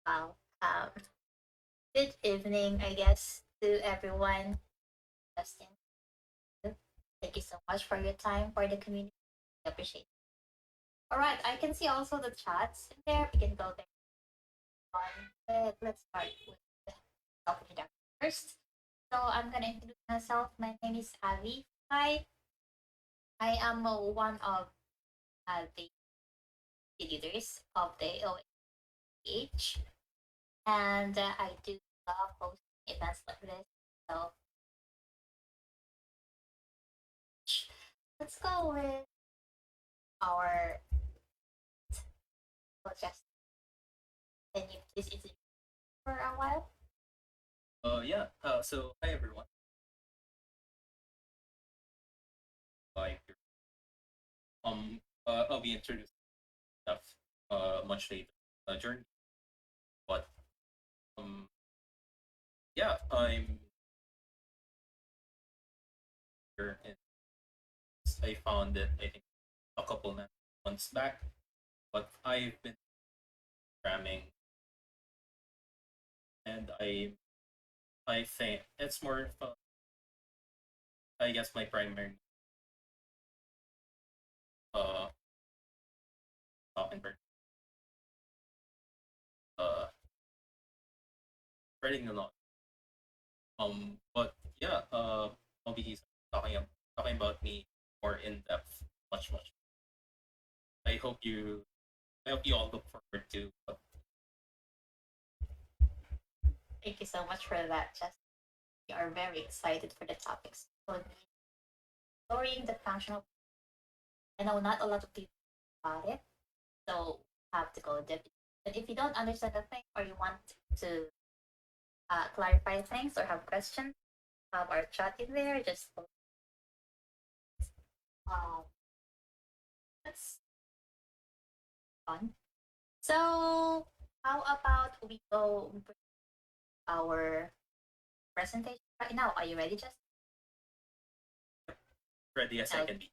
Wow. Good evening, I guess, to everyone. Justin, thank you so much for your time for the community. I appreciate it. All right, I can see also the chats in there. We can go there on. But let's start with the self introduction first. So I'm gonna introduce myself. My name is Avi. I am one of the leaders of the OSSPH, and I do love hosting events like this. So let's go with our just can you please introduce for a while? Yeah. So hi everyone. Like, I'll be introducing stuff much later journey, but um, yeah, I'm here and I found it. I think a couple months back, but I've been programming, and I think it's more of I guess my primary uh talking part uh spreading the knowledge. But yeah, I'll be talking about me more in depth, much. I hope you I hope you all look forward to. Thank you so much for that, Jess. We are very excited for the topics. So, exploring the functional, I know not a lot of people about it, so have to go deep. But if you don't understand the thing or you want to clarify things or have questions, have our chat in there. Just um, that's fun. So, how about we go with our presentation right now? Are you ready, Jess? Ready as I No. can be.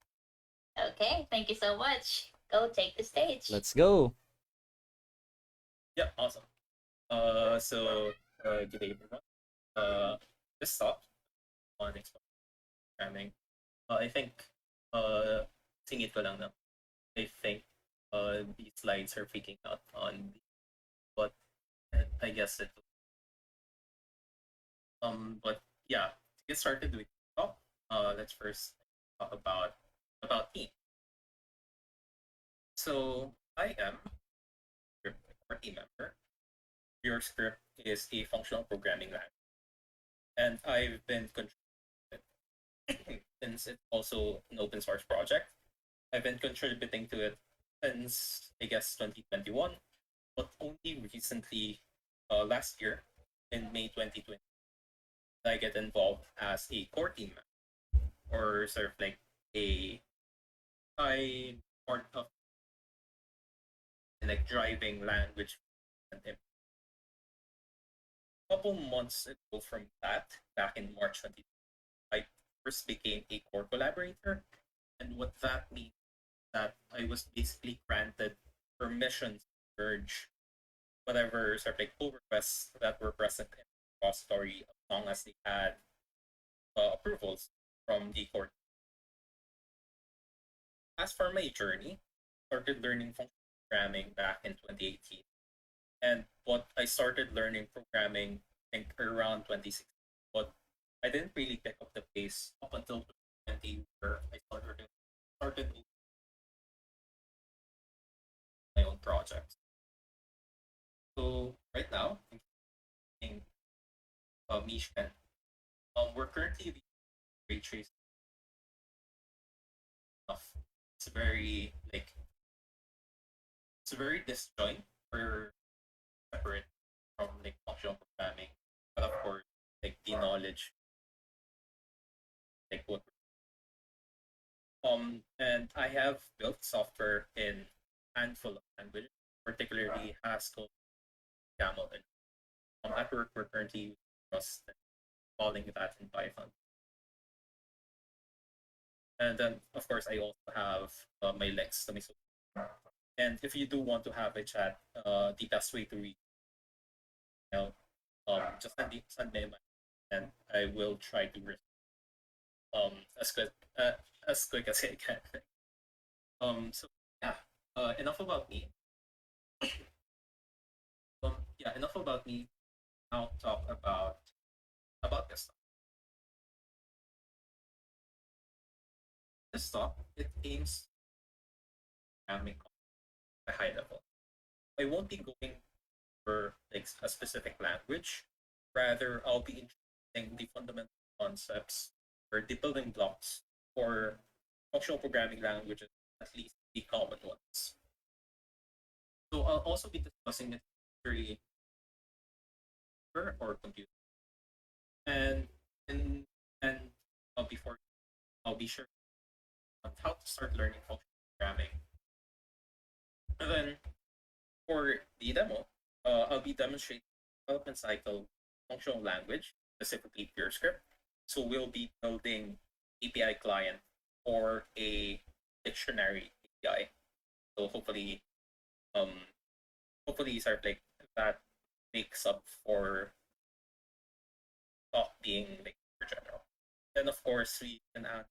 Okay, thank you so much. Go take the stage. Let's go. Yeah, awesome. Good day everyone. This thought on explore programming. I think singit ko lang na. I think these slides are freaking out on me, but I guess it. But yeah, to get started with talk, let's first talk about me. So I am a team member. Your script is a functional programming language, and I've been since it's also an open source project. I've been contributing to it since I guess 2021, but only recently, last year in May 2020, I get involved as a core team member, or sort of like a I part of like driving language. And a couple months ago from that, back in March 2020, I first became a core collaborator, and what that means that I was basically granted permission to merge whatever sort of like pull requests that were present in the repository as long as they had approvals from the court. As for my journey, I started learning functional programming back in 2018. And what I started learning programming, I think around 2016, but I didn't really pick up the pace up until 2020, where I started my own projects. So right now, I'm using Mishkan. We're currently using ray tracing stuff. It's very like it's very disjoint or separate from like functional programming, but of course, like the knowledge, like what. And I have built software in a handful of languages, particularly Haskell, YAML, and at work we're currently using Rust and calling that in Python. And then, of course, I also have my links to my social. And if you do want to have a chat, the best way to reach email, just send me my and I will try to um as quick uh, as quick as I can. So yeah, enough about me. Yeah, enough about me. Now talk about this talk. This talk it aims programming at a high level. I won't be going for like a specific language. Rather, I'll be introducing the fundamental concepts or the building blocks for functional programming languages, at least the common ones. So I'll also be discussing the theory or computer and and and before I'll be sure on how to start learning functional programming. And then for the demo, I'll be demonstrating development cycle functional language, specifically PureScript. So we'll be building API client or a dictionary API. So um, hopefully, start like that makes up for talk being like for general. Then of course we can ask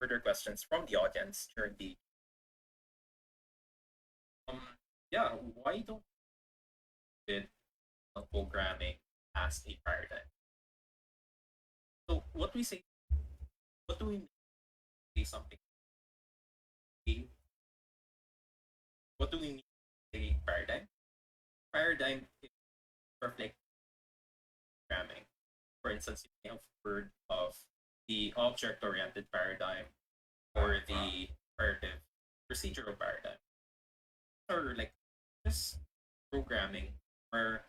further questions from the audience during the um yeah, why don't we with programming as a paradigm? So what do we mean by something? What do we mean by a paradigm? Paradigm is reflect programming. For instance, you may have heard of the object-oriented paradigm or the imperative procedural paradigm, or like this programming where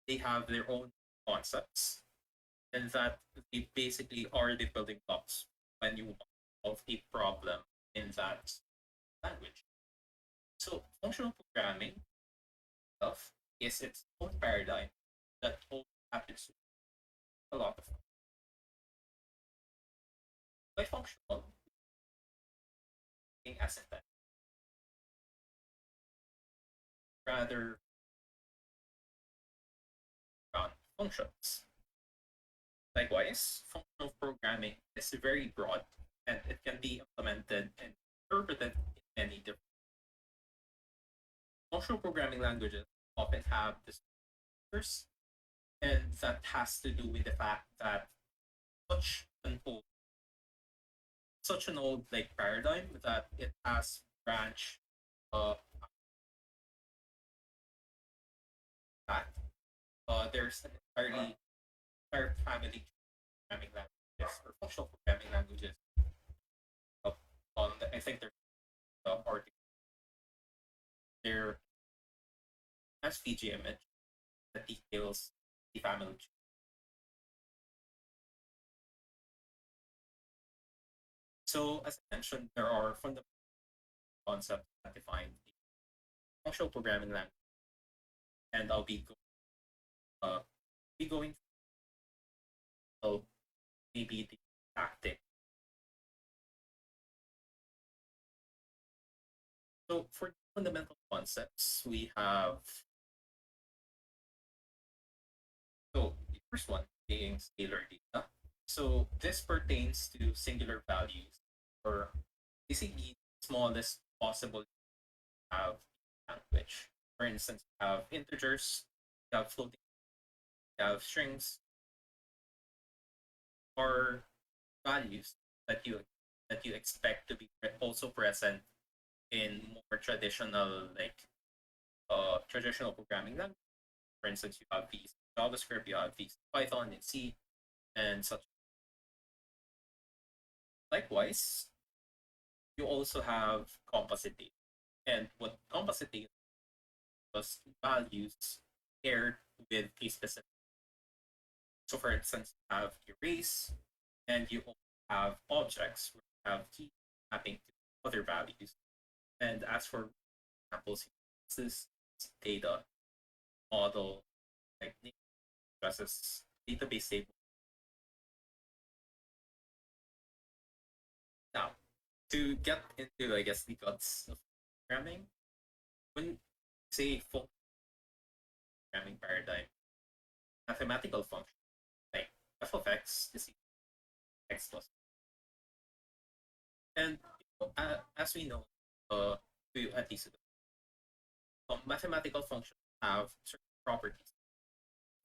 they have their own concepts and that they basically are the building blocks when you want to solve a problem in that language. So functional programming itself is its own paradigm that also happens to a lot of by functional being as intent rather around functions. Likewise, functional programming is very broad and it can be implemented and interpreted in many different functional programming languages often have this features, and that has to do with the fact that such an old such an old like paradigm that it has branch uh that there's an entire family of programming languages or functional programming languages uh, on the, I think there's article there as PG image that details the family tree. So as I mentioned, there are fundamental concepts that define the functional programming language, and uh, be going through maybe the tactic. So for fundamental concepts, we have so the first one being scalar data. So this pertains to singular values or basically smallest possible have language. For instance, you have integers, you have floating, you have strings, or values that you expect to be also present in more traditional traditional programming language. For instance, you have these JavaScript, you have these Python and C, and such. Likewise, you also have composite data. And what composite data was values paired with a specific. So, for instance, you have arrays, and you also have objects where you have key mapping to other values. And as for examples, this data model like addresses database table. Now, to get into, I guess, the guts of programming, when you say full programming paradigm, mathematical function like f of x is equal to x plus. And as we know, at least mathematical functions have certain properties,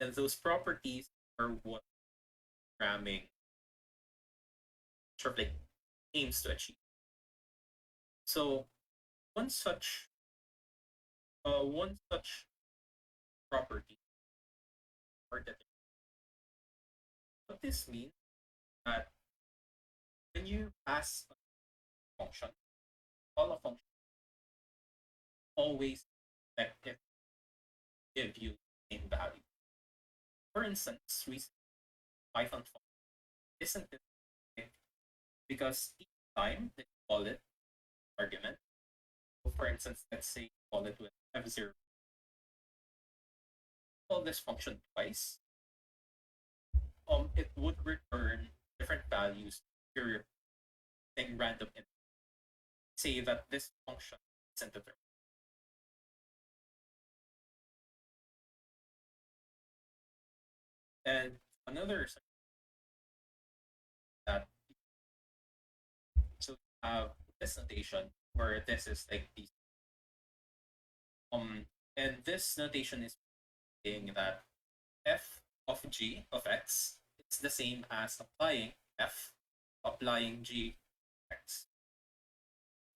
and those properties are what programming sort of like aims to achieve. So one such one such property or that what this means that when you pass a function, all a function always expect it to give you the same value. For instance, we say Python function isn't it like, because each time that you call it argument, so for instance, let's say you call it with f0, call this function twice, it would return different values to your thing random and say that this function isn't determined. And another that so you have this notation where this is like these and this notation is saying that f of g of x it's the same as applying f applying g x.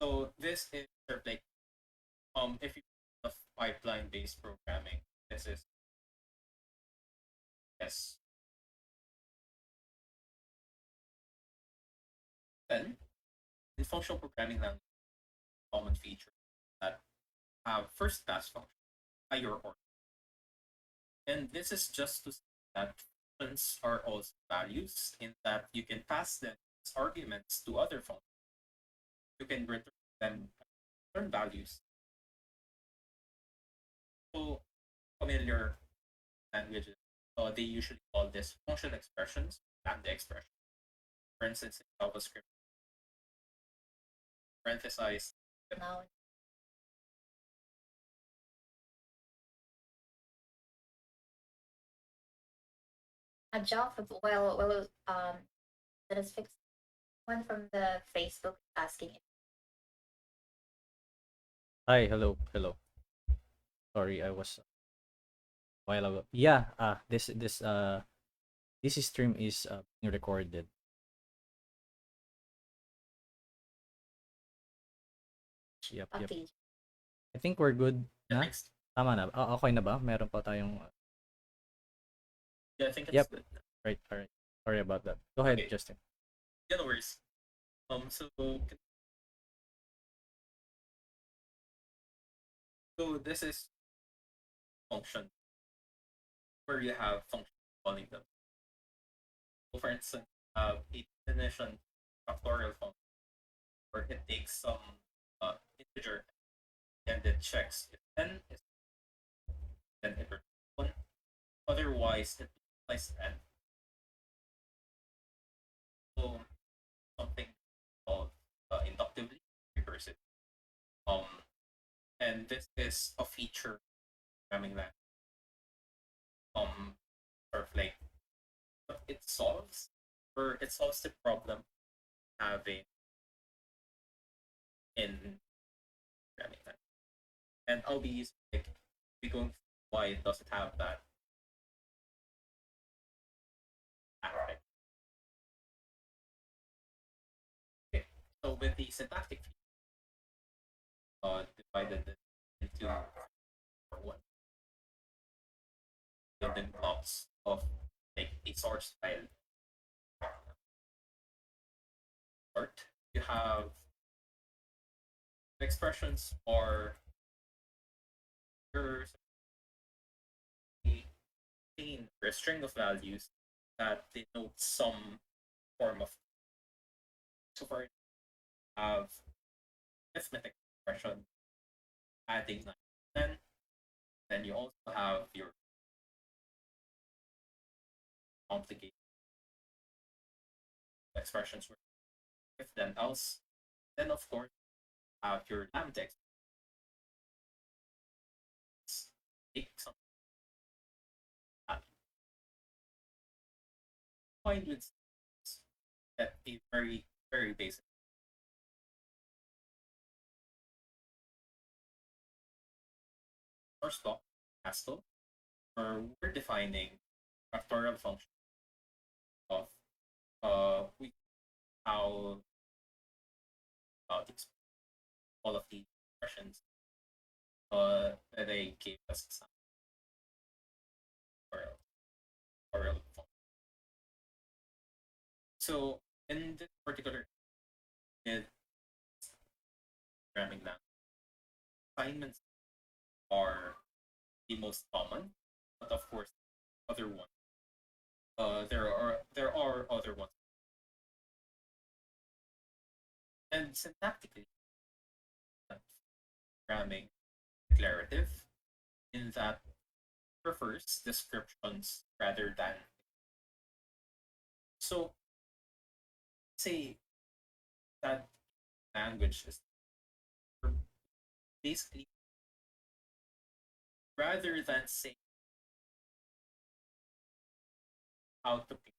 So this is sort of like if you have pipeline based programming, this is yes. Then in functional programming language, common feature that have first class function higher order. And this is just to say that functions are also values in that you can pass them as arguments to other functions. You can return them return values. So familiar languages, they usually call this function expressions, lambda expression. For instance, in JavaScript, parenthesize. Now, a job for let us fix one from the Facebook asking Hi, hello, hello. Sorry, I was a while ago. Yeah, this stream is being recorded. Yep, yep. okay. I think we're good Yeah, na. thanks. Tama na. Okay na ba? Meron pa tayong Yeah, I think it's Yep. good. Right, all right. Sorry about that. Go ahead, Okay. Justin. Yeah, no worries. So this is function where you have function calling them. So for instance, a definition factorial function where it takes some integer and it checks if n is then it returns one. Otherwise, it multiplies n. So something called inductively recursive. Um, and this is a feature of programming that sort of like what it solves, or it solves the problem having in programming language. And I'll be like be going through why it doesn't have that aspect. Okay. So with the syntactic feature, divided into one building blocks of like a source file sort. You have expressions or your chain or a string of values that denote some form of so far have arithmetic expression adding 9 10. Then you also have your complicated expressions where if then else. Then of course have your lambda expressions take some value. defined with at a very, very basic first block Haskell, where we're defining factorial function of we how about all of the expressions that they gave us as factorial function. So in this particular in programming language, assignments are the most common, but of course other ones. There are other ones, and syntactically, programming declarative in that prefers descriptions rather than so say that language is basically rather than say how to be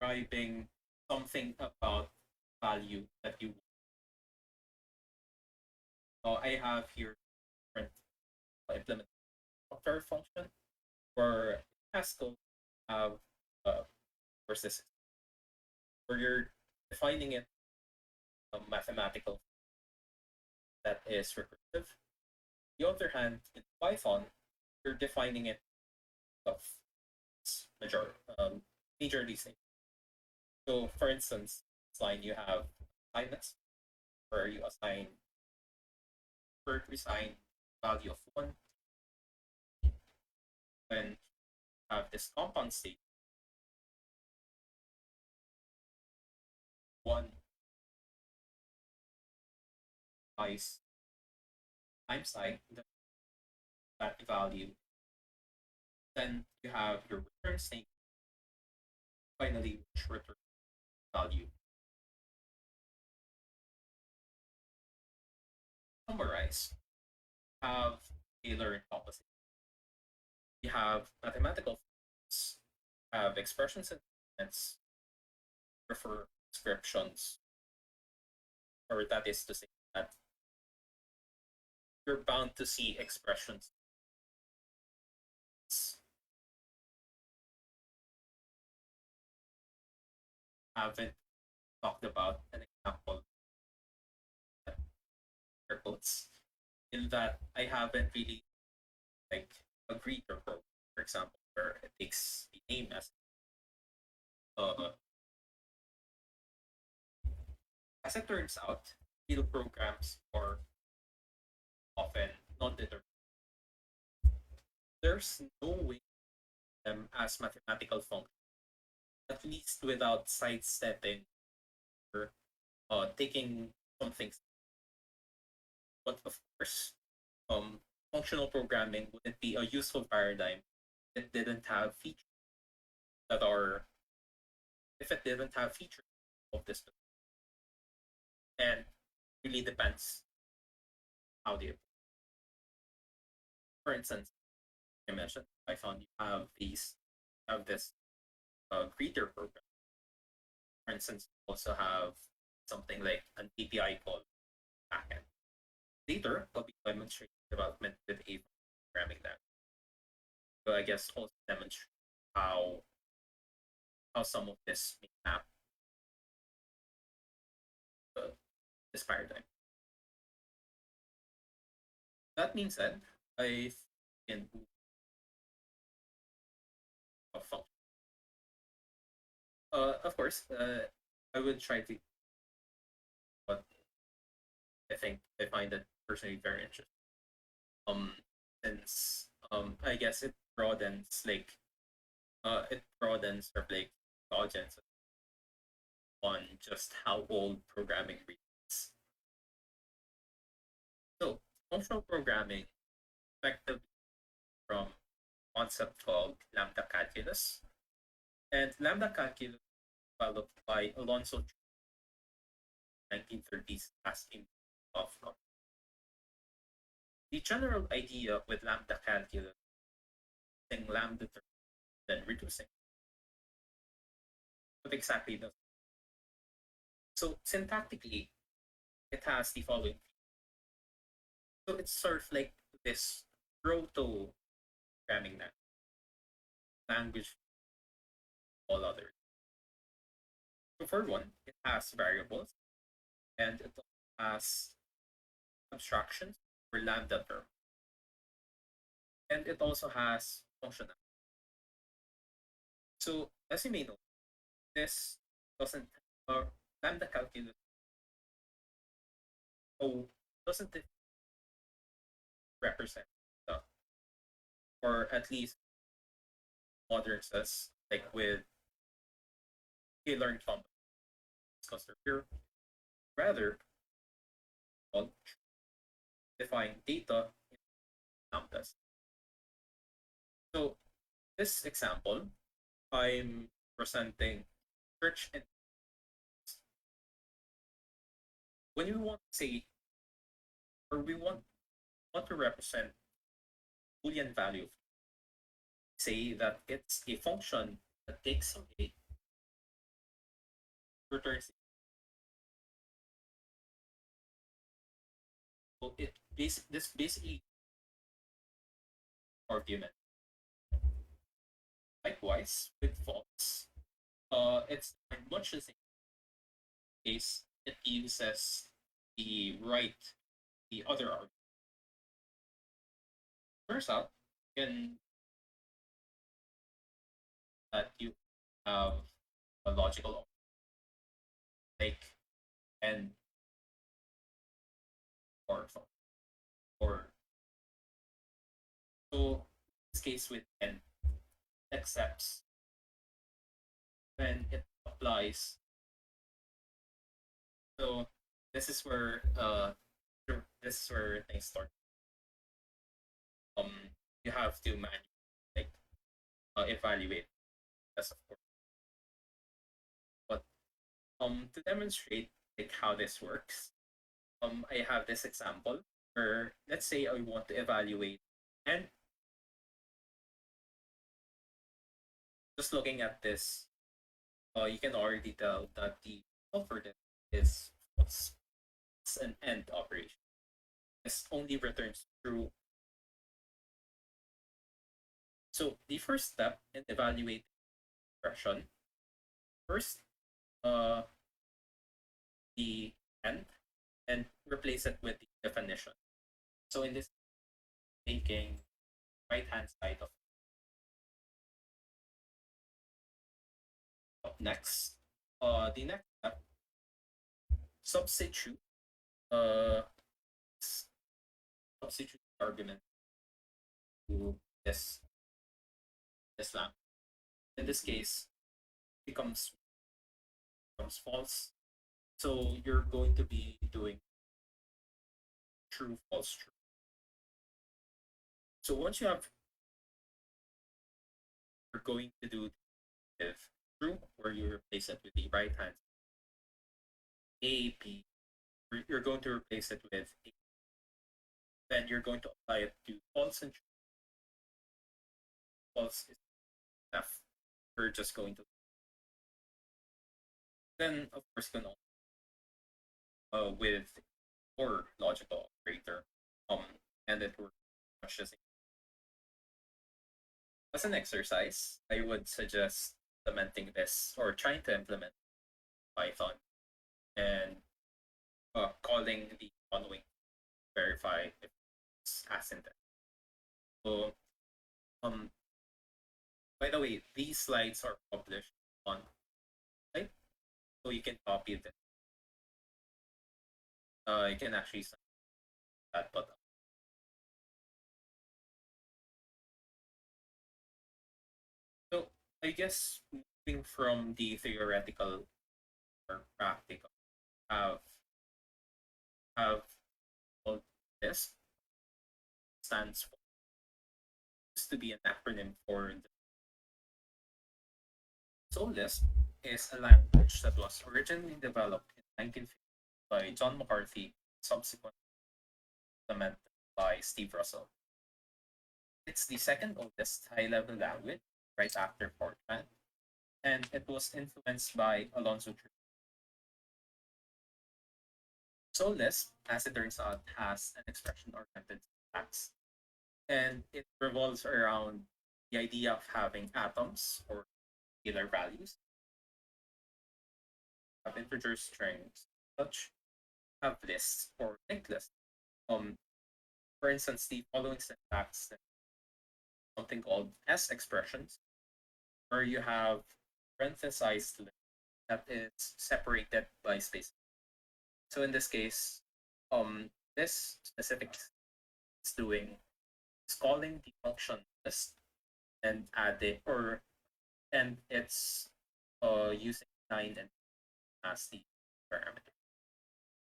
describing something about value that you I have here different implement software function for Haskell have versus where you're defining it a mathematical that is recursive. On the other hand, in Python, you're defining it of major majorly same. So for instance, this line you have assignments where you assign per assign value of one, then you have this compound state one ice times I that value. Then you have your return state finally which return value. Summarize have Taylor and composite. You have mathematical forms, have expressions and statements, refer descriptions, or that is to say that you're bound to see expressions. Haven't talked about an example quotes in that I haven't really like agreed or quote, for example, where it takes the name uh, as it turns out, real programs are often non-determinate. There's no way them as mathematical functions, at least without sidestepping or taking some things. But of course, functional programming wouldn't be a useful paradigm if it didn't have features that are if it didn't have features of this, and really depends how they. For instance, I mentioned Python, you have this greeter program. For instance, you also have something like an API call backend. Later, will be demonstrating development with a programming language. So I guess also demonstrate how some of this may map uh, this paradigm. That being said, I can move a function. Of course, I would try to, but I think I find it personally very interesting. Um, since I guess it broadens sort of like the audience on just how old programming really is. So, functional programming effectively from a concept called lambda calculus, and lambda calculus developed by Alonso 1930s as in of the general idea with lambda calculus using lambda term then reducing what exactly does. So syntactically, it has the following. So it's sort of like this proto programming language, all others. So for one, it has variables and it has abstractions for lambda term, and it also has functional. So as you may know, this doesn't uh, lambda calculus oh doesn't it represent the, or at least modern says like with k-learned complex cluster here, rather well, define data in lambdas. So this example, I'm presenting search and when we want to say or we want to represent Boolean value, say that it's a function that takes a returns so this basically argument. Likewise with false, it's much the same case. It uses the right the other argument. Turns out in that you have a logical like and or or so this case with n accepts when it applies. So this is where this is where things start. Um, you have to manually like evaluate this of course. But to demonstrate like how this works, I have this example where let's say I want to evaluate and just looking at this, you can already tell that the result for this is what's an AND operation. This only returns true. So the first step in evaluating expression, first uh, the AND and replace it with the definition. So in this taking right hand side of up next, the next step substitute uh substitute argument to this lamp. In this case, becomes becomes false. So you're going to be doing true, false, true. So once you have, you're going to do if true, where you replace it with the right hand A B. You're going to replace it with A. Then you're going to apply it to false and true. False is F. We're just going to then of course you can with or logical operator and it works much the same. As an exercise, I would suggest implementing this or trying to implement Python and calling the following verify if it's as intended. So, by the way, these slides are published on site, so you can copy them. You can actually sign that button. So, I guess moving from the theoretical or practical, have have well, this stands for used to be an acronym for the so Lisp is a language that was originally developed in 1950 by John McCarthy, subsequently implemented by Steve Russell. It's the second oldest high-level language, right after Fortran, and it was influenced by Alonso. So Lisp, as it turns out, has an expression-oriented syntax, and it revolves around the idea of having atoms or scalar values, have integer strings, such have lists or linked lists. Um, for instance, the following syntax is something called S expressions, where you have parenthesized list that is separated by space. So in this case, this specific is doing is calling the function list and add it or and it's using 9 and as the parameter.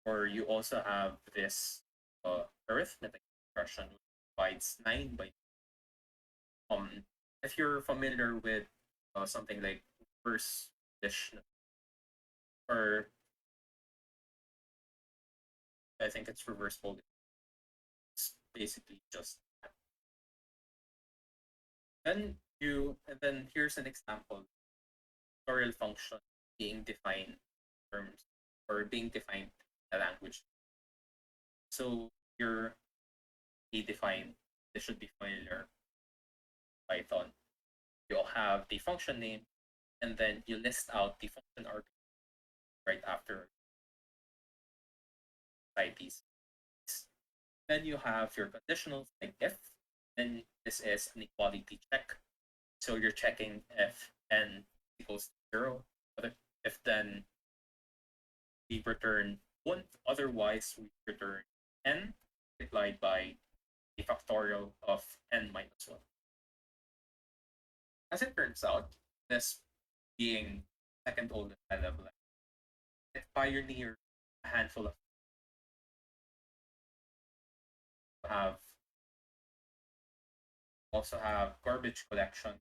Or you also have this arithmetic expression which divides 9 by if you're familiar with something like reverse addition or I think it's reverse folding. It's basically just that. And then here's an example tutorial function being defined terms or being defined in a language. So you're defined, this should be familiar Python. You'll have the function name and then you list out the function argument right after these. Then you have your conditionals like if, then this is an equality check. So you're checking if n equals 0. If then we return 1, otherwise we return n multiplied by the factorial of n minus 1. As it turns out, this being second oldest high level, it pioneered a handful of have also have garbage collection,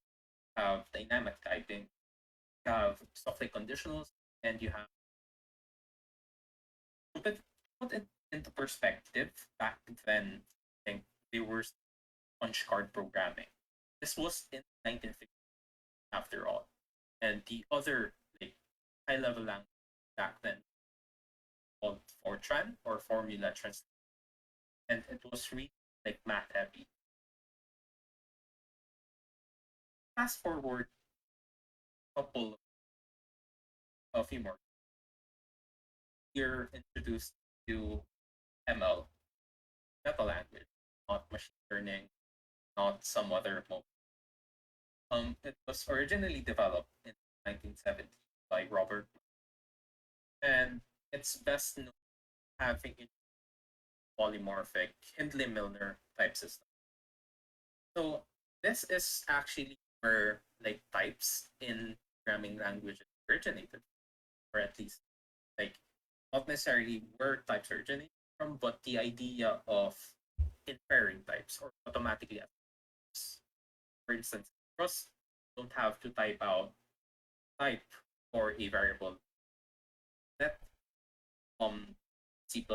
have dynamic typing, have stuff like conditionals, and you have to put it into perspective. Back then, I think they were punch card programming. This was in 1950 after all. And the other like high level language back then called Fortran or formula translation. And it was really like math heavy. Fast forward a couple of few more. You're introduced to ML, meta language, not machine learning, not some other mode. It was originally developed in 1970 by Robert, and it's best known having a polymorphic Hindley-Milner type system. So this is actually where like types in programming languages originated, or at least like not necessarily where types originate from, but the idea of inferring types or automatically. For instance, Rust don't have to type out type for a variable set. C++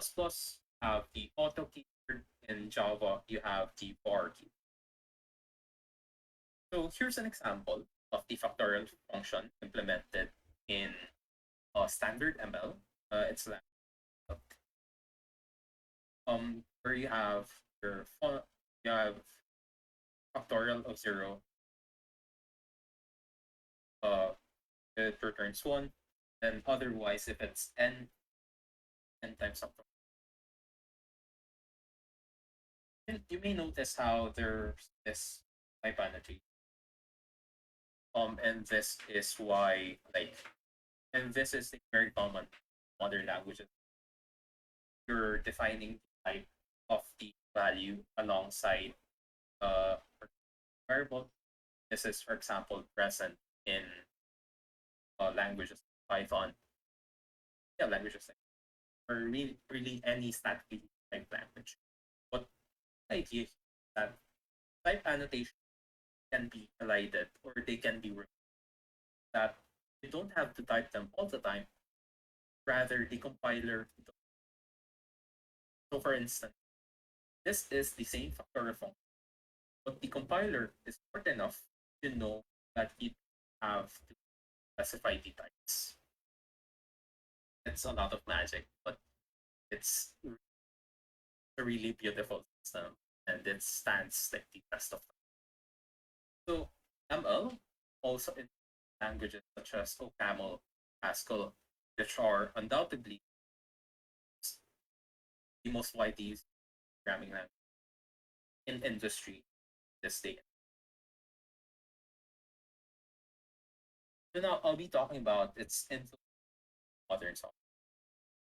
have the auto keyword. In Java, you have the var key. So here's an example of the factorial function implemented in standard ML. It's like where you have factorial of 0. It returns 1. And otherwise, if it's n times factorial. You may notice how there's this type annotation. And this is why and this is very common in modern languages. You're defining the type of the value alongside a variable. This is, for example, present in languages like Python, yeah, languages like, or really any statically typed language. But the idea is that type annotation can be elided or they can be removed. That you don't have to type them all the time. Rather, the compiler. So, for instance, this is the same factorial function, but the compiler is smart enough to know that you have to specify the types. It's a lot of magic, but it's a really beautiful system, and it stands like the test of time. So ML also in languages such as OCaml, Haskell, which are undoubtedly the most widely used programming language in industry this day. So now I'll be talking about its influence on modern software.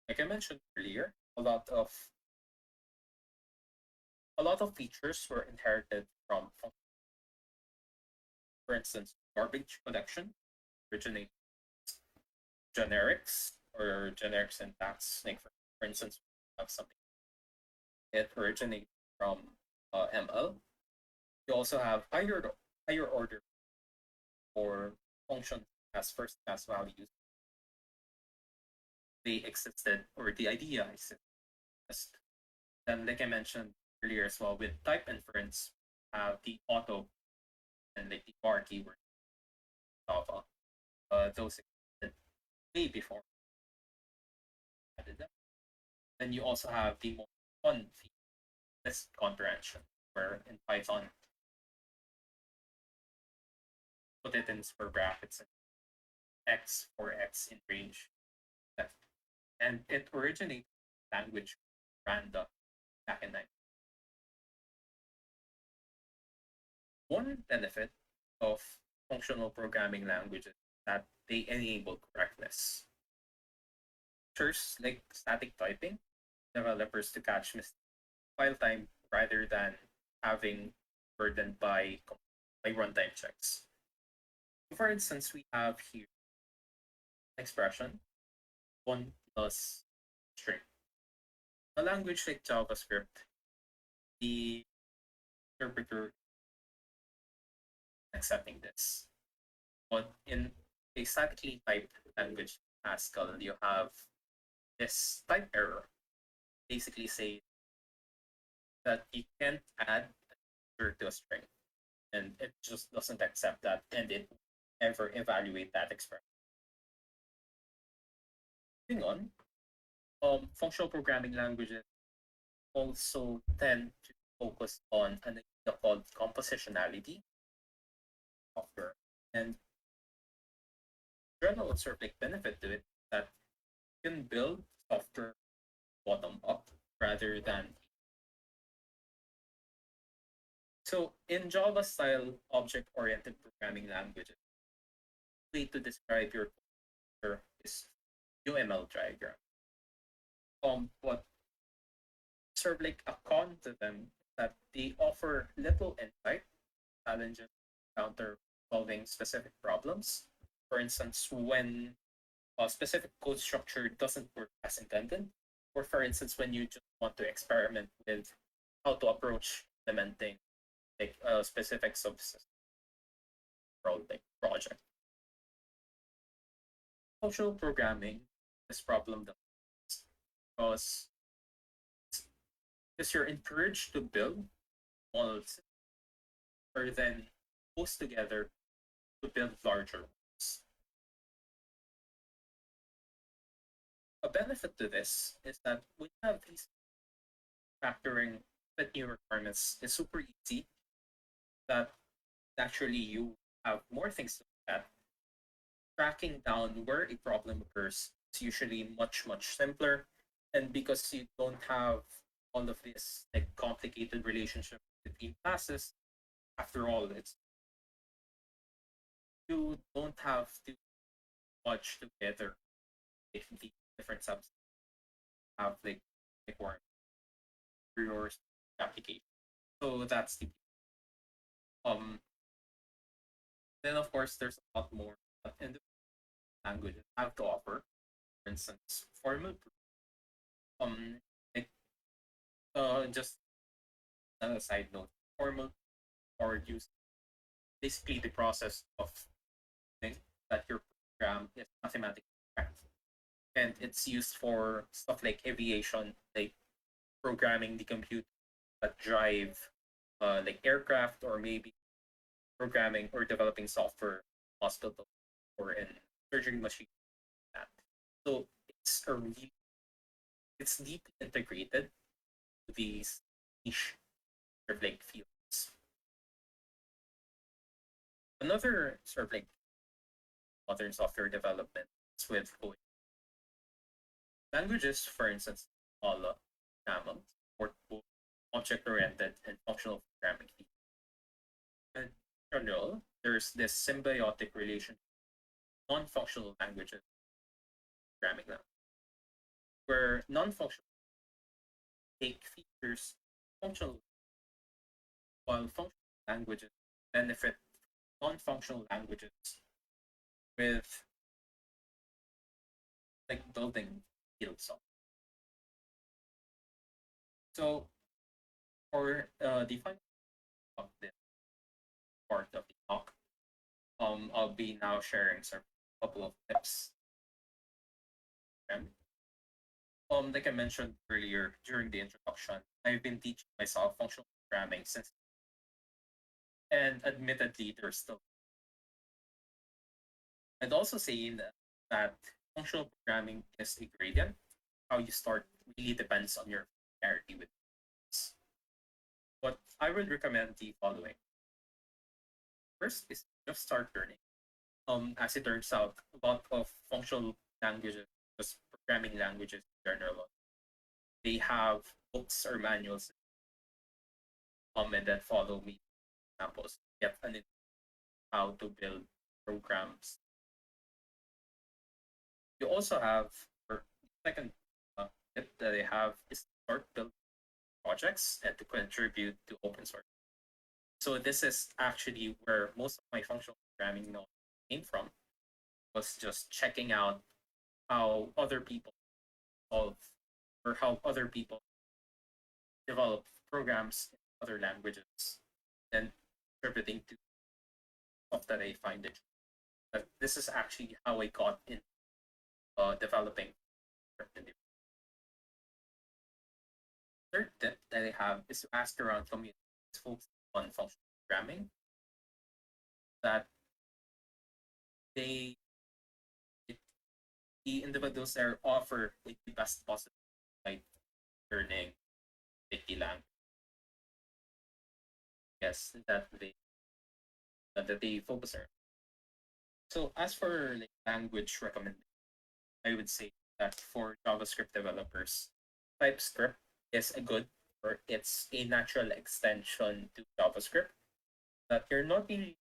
Like I mentioned earlier, a lot of features were inherited from, for instance, garbage collection originate generics or generic syntax. Like for instance, we have something it originates from ML. You also have higher order for functions as first class values. They existed, or the idea existed. Then, like I mentioned earlier as well, with type inference, the auto and like the bar keyword Java, those existed way before I added them. Then you also have the more fun feature, list comprehension, where in Python, put it in square brackets and x for x in range. And it originated language random back in 90. One benefit of functional programming languages that they enable correctness. Features like static typing, developers to catch mistakes file time rather than having burdened by runtime checks. For instance, we have here expression one plus string. A language like JavaScript, the interpreter accepting this. But in a statically typed language, Haskell, you have this type error. Basically, say that you can't add a integer to a string, and it just doesn't accept that, and it ever evaluate that expression. Moving on, functional programming languages also tend to focus on an idea called compositionality software, and general sort of like benefit to it that you can build software bottom up rather than so in Java style object oriented programming languages, the way to describe your code is UML diagram. But sort of like a con to them is that they offer little insight, challenges, counter solving specific problems. For instance, when a specific code structure doesn't work as intended, or for instance, when you just want to experiment with how to approach implementing like a specific subsystem project. Functional programming this problem because you're encouraged to build models or then post together to build larger ones. A benefit to this is that when you have these factoring with new requirements, it's super easy that naturally you have more things to look at. Tracking down where a problem occurs is usually much simpler, and because you don't have all of this like complicated relationship between classes, after all, it's you don't have to much together if the different subs have like work for your application. So that's the um. Then of course there's a lot more that in the languages have to offer. For instance, formal like just a side note, formal or use basically the process of think that your program is mathematically correct. And it's used for stuff like aviation, like programming the computer that drive like aircraft or maybe programming or developing software hospital or in surgery machine. That so it's deeply integrated to these niche sort of like fields. Another sort of like modern software development is with coding languages, for instance, Scala, YAML, support both object-oriented and functional programming. In general, there's this symbiotic relationship with non-functional languages, programming language, where non-functional take features functional, while functional languages benefit non-functional languages with like building fields of. So for the final of this part of the talk, I'll be now sharing some couple of tips. Okay? Like I mentioned earlier during the introduction, I've been teaching myself functional programming since, and admittedly, there's still. I'd also say that functional programming is a gradient. How you start really depends on your familiarity with this. But I would recommend the following. First is just start learning. As it turns out, a lot of functional languages, just programming languages in general, they have books or manuals, and then follow me examples, get an idea how to build programs. You also have, or second tip that they have is start building projects and to contribute to open source. So this is actually where most of my functional programming knowledge came from, was just checking out how other people solve or how other people develop programs in other languages and contributing to stuff that I find it. But this is actually how I got in developing. Third tip that I have is to ask around communities focused on functional programming that they the individuals there offer like the best possible like learning the language. Yes, that they focus on. So as for like language recommendation, I would say that for JavaScript developers, TypeScript is a good or it's a natural extension to JavaScript that you're not really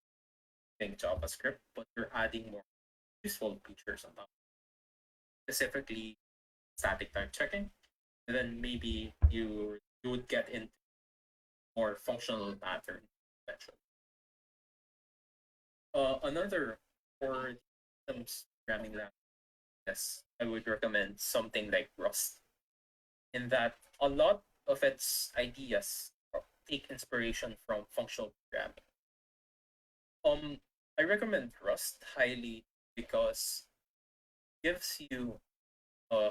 using JavaScript, but you're adding more useful features on top. Specifically static type checking. And then maybe you would get into more functional pattern eventually. Another for systems programming language, yes, I would recommend something like Rust, in that a lot of its ideas take inspiration from functional programming. I recommend Rust highly because it gives you, uh,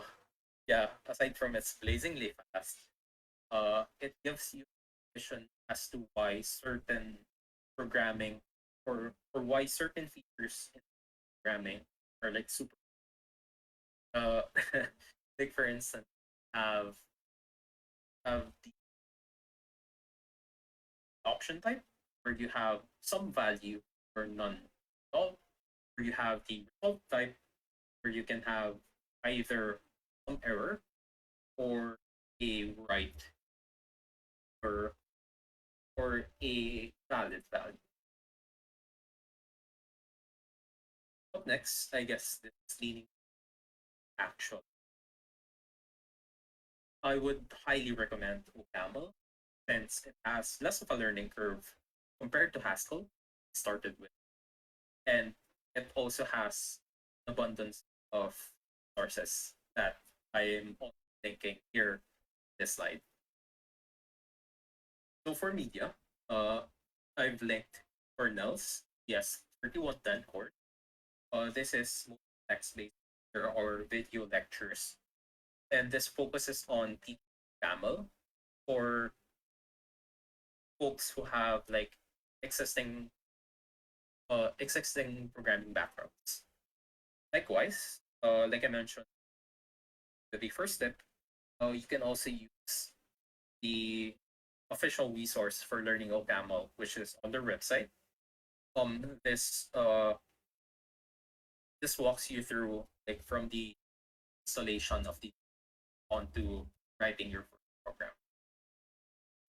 yeah, aside from its blazingly fast, it gives you vision as to why certain programming or why certain features in programming are like super. Uh, like for instance, have the option type where you have some value or none at all, where you have the result type where you can have either some error or a right or a valid value. Up next, I guess this is leaning actual. I would highly recommend OCaml since it has less of a learning curve compared to Haskell started with, and it also has abundance of sources that I am thinking here this slide. So for media, I've linked Cornell's yes 3110 course. This is text-based or video lectures, and this focuses on teaching Camel for folks who have like existing existing programming backgrounds. Likewise, like I mentioned, the first step, you can also use the official resource for learning OCaml, which is on their website. This walks you through like from the installation of the onto writing your first program.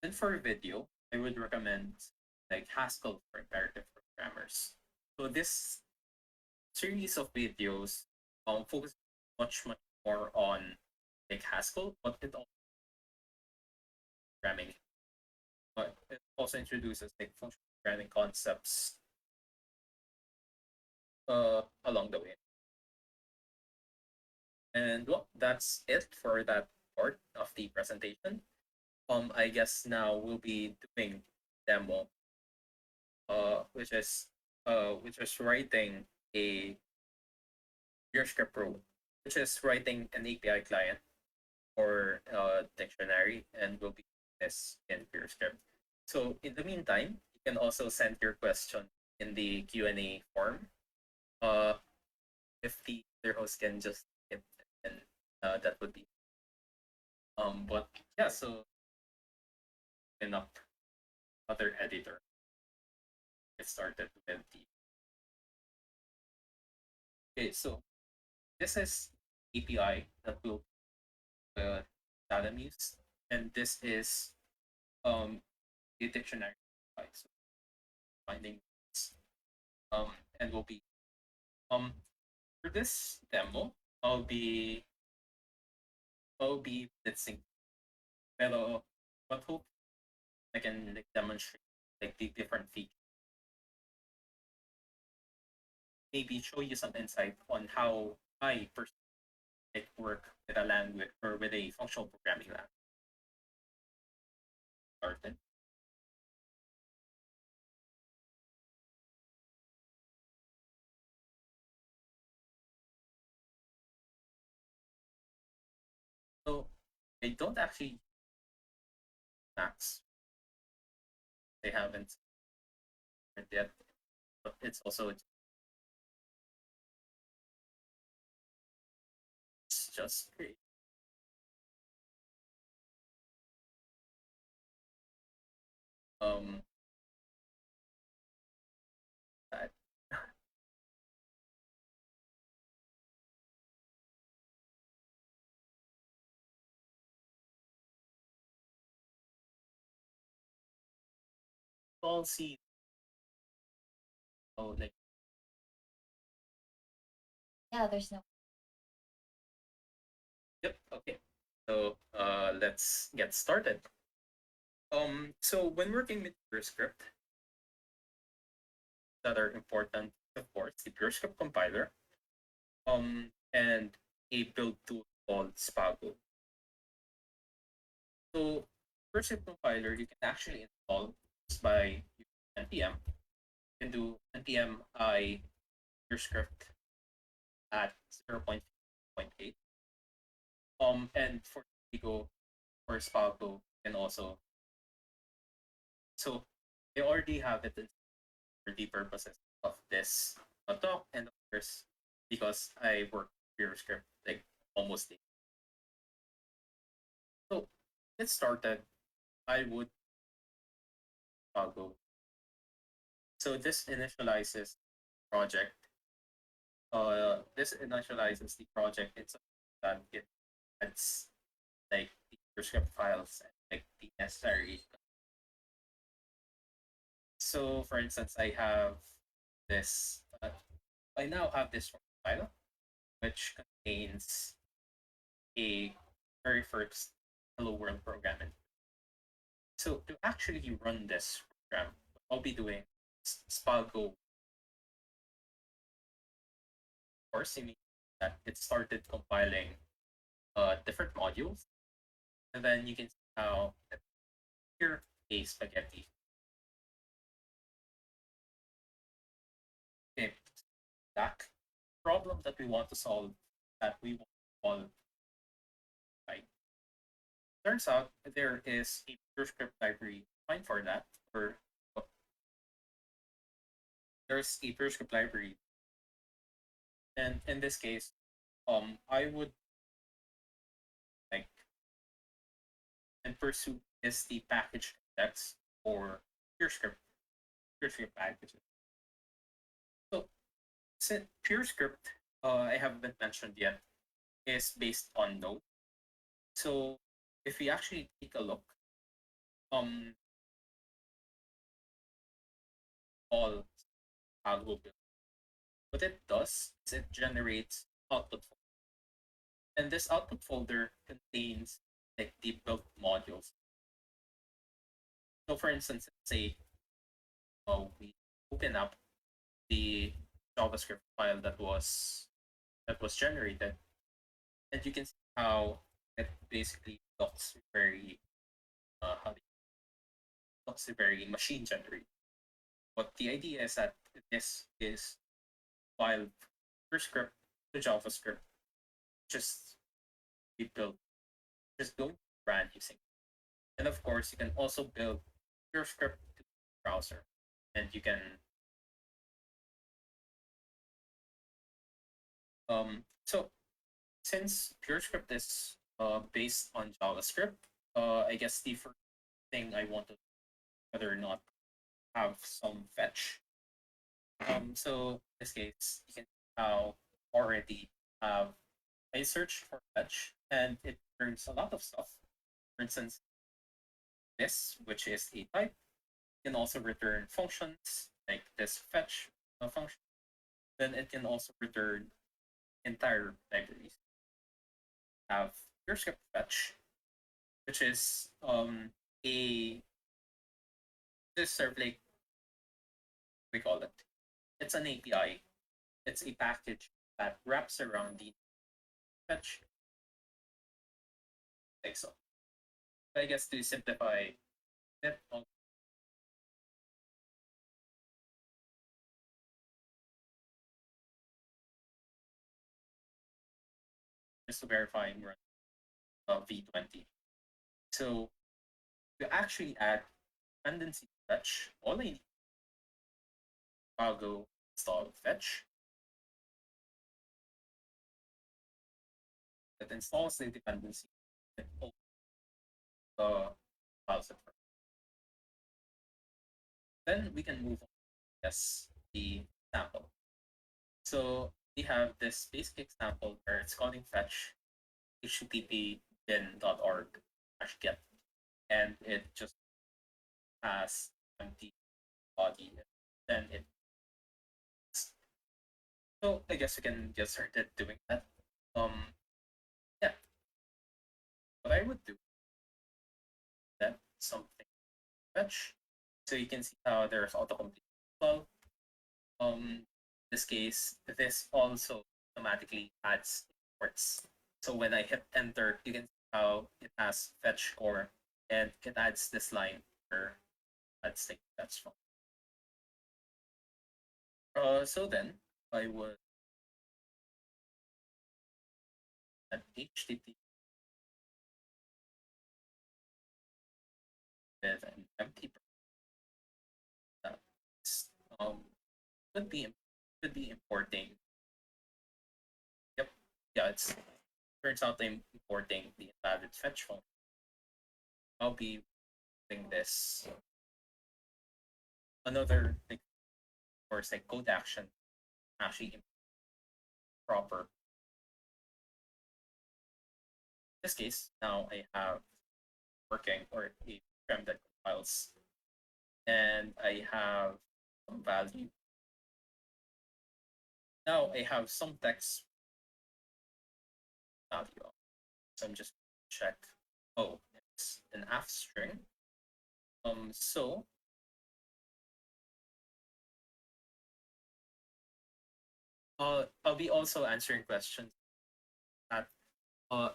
And for video, I would recommend like Haskell for imperative programmers. So this series of videos focus much more on like Haskell, but it also programming. But it also introduces like functional programming concepts along the way. And well, that's it for that part of the presentation. I guess now we'll be doing demo, which is writing a PureScript Pro, which is writing an API client or dictionary, and we'll be doing this in PureScript. So in the meantime, you can also send your question in the Q&A form. Uh, if the other host can just hit, and that would be. But yeah, so open up other editor. Get started with the. Okay, so this is API that will Dalam use, and this is um the dictionary API. So finding words, um and will be um for this demo, I'll be blitzing, pero but hope I can like demonstrate like the different features, maybe show you some insight on how I personally like work with a language or with a functional programming language. Started. So I don't actually Max. They haven't started yet, but it's also just great. Um, that all see. Oh, like Yeah, there's no. yep. Okay. So let's get started. So when working with PureScript, that are important, of course, the PureScript compiler, and a build tool called Spago. So PureScript compiler you can actually install just by using npm. You can do npm I PureScript at 0.8. And for Spago or Spago, you can also so they already have it for the purposes of this talk, and of course because I work with script like almost daily. So get started. I would go. So this initializes project. This initializes the project itself, that it adds like the script files and like the necessary. So for instance, I now have this file which contains a very first Hello World program. So to actually run this program, what I'll be doing Spago forcing that it started compiling different modules, and then you can see how here a spaghetti. Okay, that problem that we want to solve, that we want to solve, right? Turns out there is a PureScript library fine for that, or there's a PureScript library And in this case, I would like and pursue is the package index or pure script packages. So since pure script, I haven't mentioned yet, is based on Node. So if we actually take a look, um, all algo build, what it does is it generates output folder, and this output folder contains like the built modules. So for instance, let's say we open up the JavaScript file that was generated, and you can see how it basically looks very machine generated. But the idea is that this is file per script to JavaScript just be built, just going to run using. And of course, you can also build your script to the browser, and you can so since PureScript is based on JavaScript, I guess the first thing I want to whether or not have some fetch. So in this case, you can now already have I search for fetch and it returns a lot of stuff. For instance, this, which is a type, can also return functions like this fetch function. Then it can also return entire libraries. Have your script fetch, which is a this sort of like we call it. It's an API. It's a package that wraps around the fetch, like so. I guess to simplify it, just to verify and run V20. So to actually add dependency fetch, all I need I'll go install fetch that installs the dependency and opens the file set. Then we can move on to the sample. So we have this basic example where it's calling fetch http bin.org get, and it just has empty body. Then it so I guess we can get started doing that. Yeah, what I would do that something fetch. So you can see how there's autocomplete as well. In this case, this also automatically adds imports. So when I hit enter, you can see how it has fetch core and it adds this line for let's take that's from. So then I would add HTTP with an empty that um could be could be importing. Yep. Yeah, it's turns out I'm importing the invalid fetch function. I'll be using this another like course like code action actually proper. In this case, now I have working or a program that compiles and I have some value. Now I have some text value. So I'm just check. Oh, it's an F string. So I'll be also answering questions at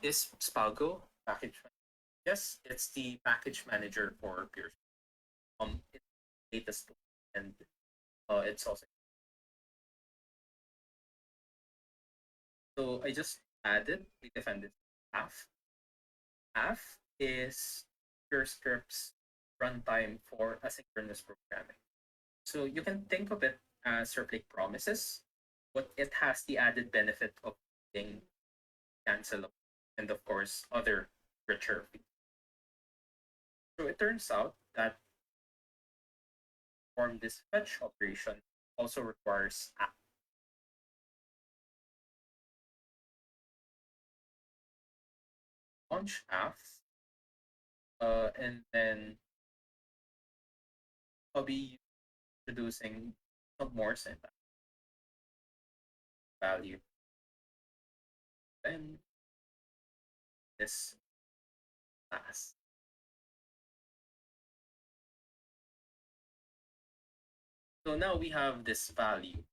is Spago package? Yes, it's the package manager for Pure. It's latest and it's also so I just added the defendant half. Half is Pure Script's runtime for asynchronous programming. So you can think of it as sort of like promises, but it has the added benefit of being cancelable and, of course, other richer features. So it turns out that perform this fetch operation also requires a launch apps, and then I'll be introducing some more syntax value. Then this class. So now we have this value.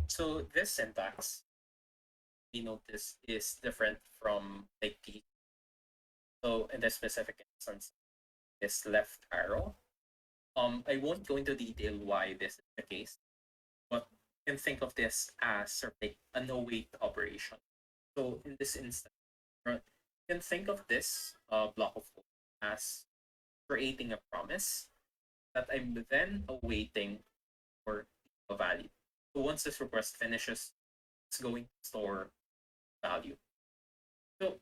So this syntax we notice is different from like the so in this specific instance, this left arrow. I won't go into detail why this is the case, but you can think of this as sort of like a no wait operation. So in this instance, right, you can think of this block of code as creating a promise that I'm then awaiting for a value. So once this request finishes, it's going to store value. So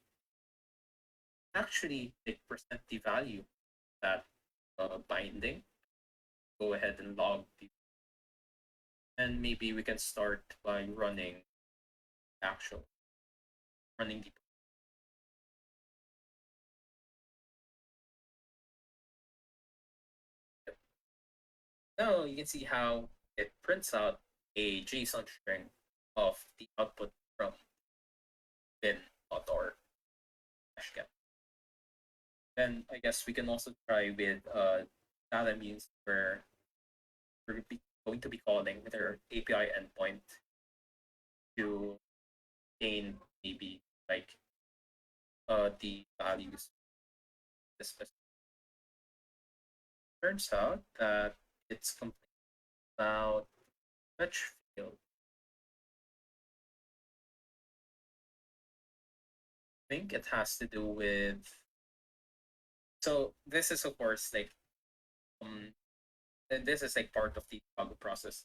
actually, they present the value that binding. Go ahead and log the, and maybe we can start by running actual running the. Now you can see how it prints out a JSON string of the output from bin or get. Then I guess we can also try with data means where we're going to be calling their API endpoint to gain maybe like the values. This turns out that it's complete about fetch field. I think it has to do with so this is of course like um this is like part of the debug process.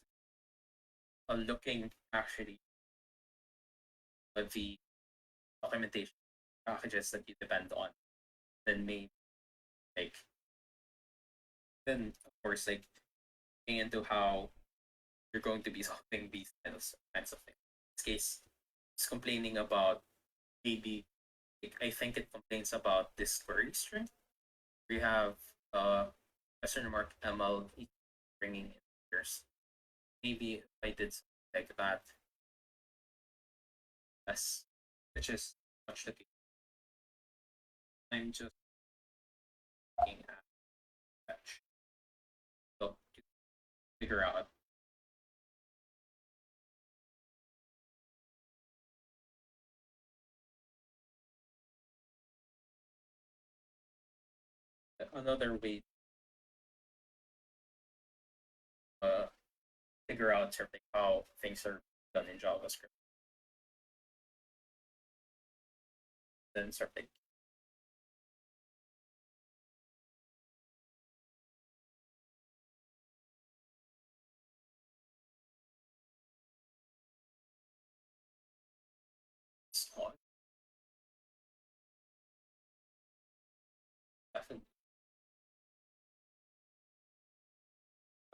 Looking actually at the documentation packages that you depend on, then maybe like then of course like looking into how you're going to be solving these kinds of things. In this case, it's complaining about maybe like, I think it complains about this query string. We have question mark ML bringing in years. Maybe if I did something like that, yes, which is much the case. I'm just looking at fetch. So to figure out another way to figure out sort of like how things are done in JavaScript. Then sort of like on. Definitely.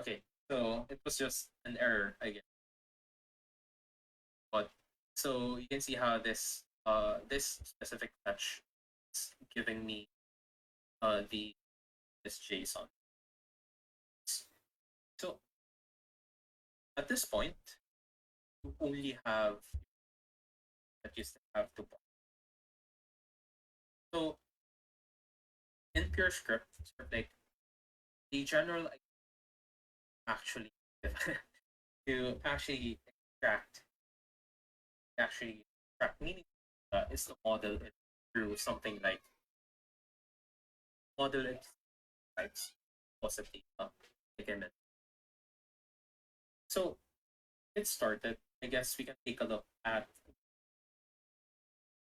Okay, so it was just an error, I guess. But so you can see how this specific fetch is giving me the this JSON. So at this point, you only have that you still have to parse. So in pure script, sort of like the general actually to actually extract meaning is to model it through something like model it types possibly like I mentioned. So it started. I guess we can take a look at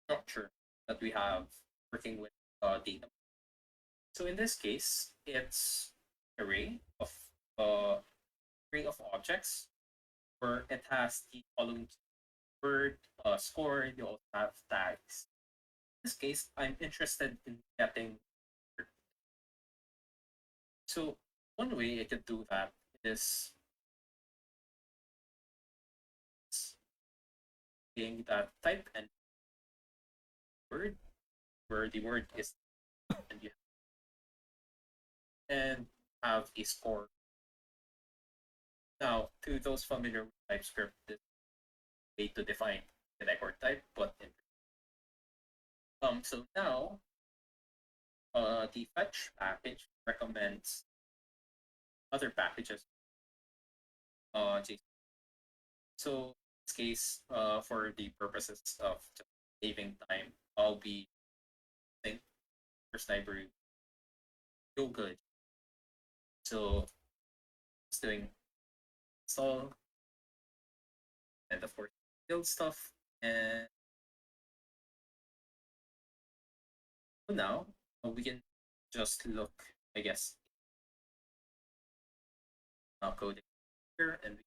structure that we have working with data. So in this case, it's array of uh, array of objects where it has the following word, score. You also have tags. In this case, I'm interested in getting. So one way I could do that is saying that type and word where the word is and you and have a score. Now, to those familiar with TypeScript, this is a way to define the record type, but so now the fetch package recommends other packages. JSON. So in this case, for the purposes of just saving time, I'll be using first library go good. So it's doing install and of course build stuff. And now we can just look, I guess, coding here. And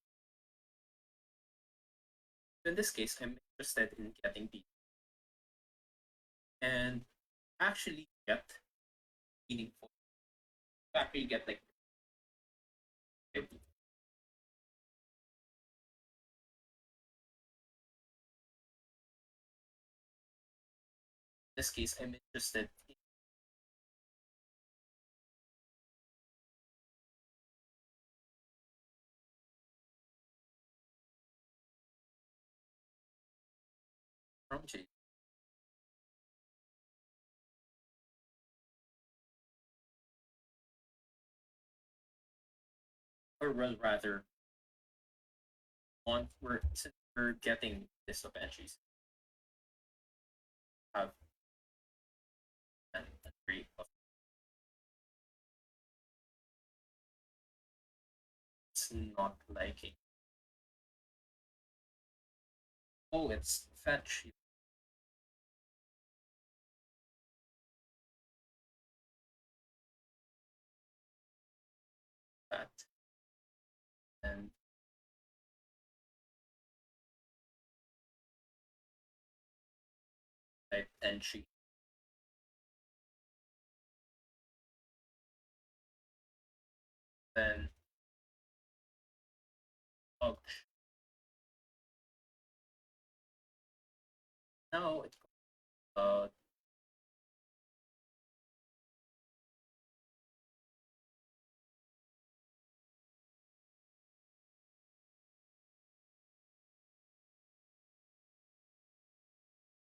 in this case, I'm interested in getting the and actually get meaningful. Actually get like in this case, I'm interested in from J or well rather want we're since we're getting list of entries have an entry of it's not liking. Oh, it's fetch that and type entry. Then ouch. Now it's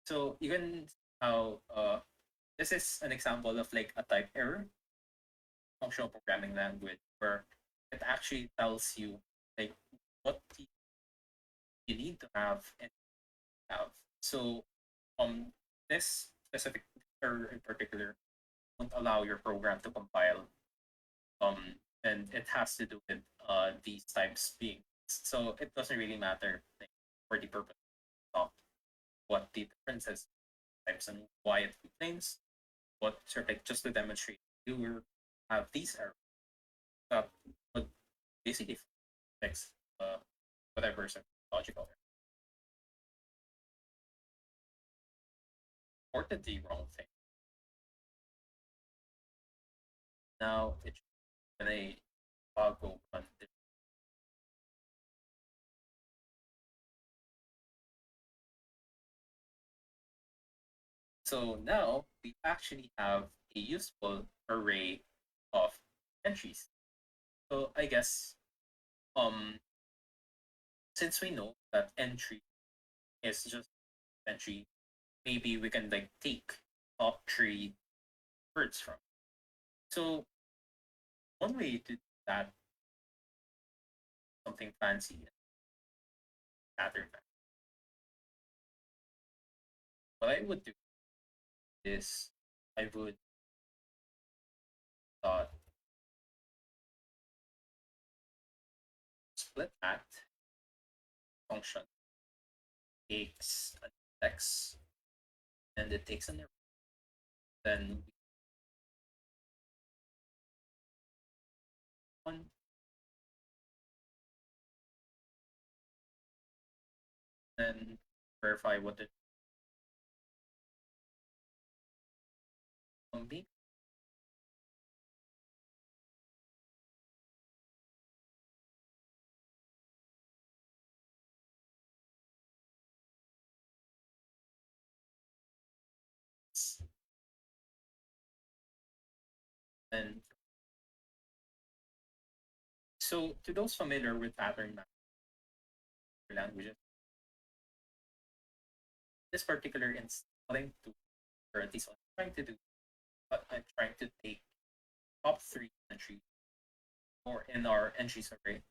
so you can how this is an example of like a type error functional programming language where it actually tells you like what you need to have and have. So this specific error in particular won't allow your program to compile. And it has to do with these types being so it doesn't really matter like, for the purpose of what the difference is types and why it complains. What sort of like just to demonstrate you will have these errors that would basically fix whatever is a logical error. Ported the wrong thing. Now it's when a toggle run. So now we actually have a useful array of entries. So I guess um since we know that entry is just entry, maybe we can like take top three words from. So one way to do that something fancy pattern. What I would do is I would dot split act function takes an text and it takes an array. Then one then verify what the be. And so to those familiar with pattern languages, this particular installing to, or at least what I'm trying to do, but I'm trying to take top three entries or in our entries array,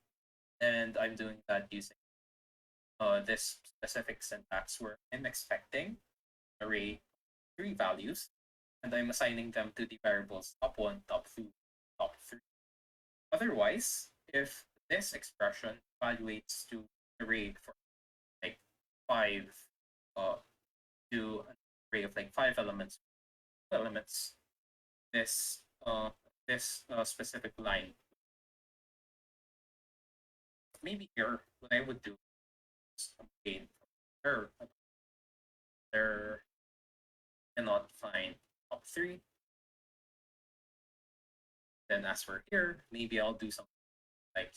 and I'm doing that using this specific syntax where I'm expecting array three values, and I'm assigning them to the variables top one, top two, top three. Otherwise, if this expression evaluates to array for like five uh, to an array of like five elements, this specific line maybe here what I would do is obtain error there cannot find top three. Then as for here, maybe I'll do something like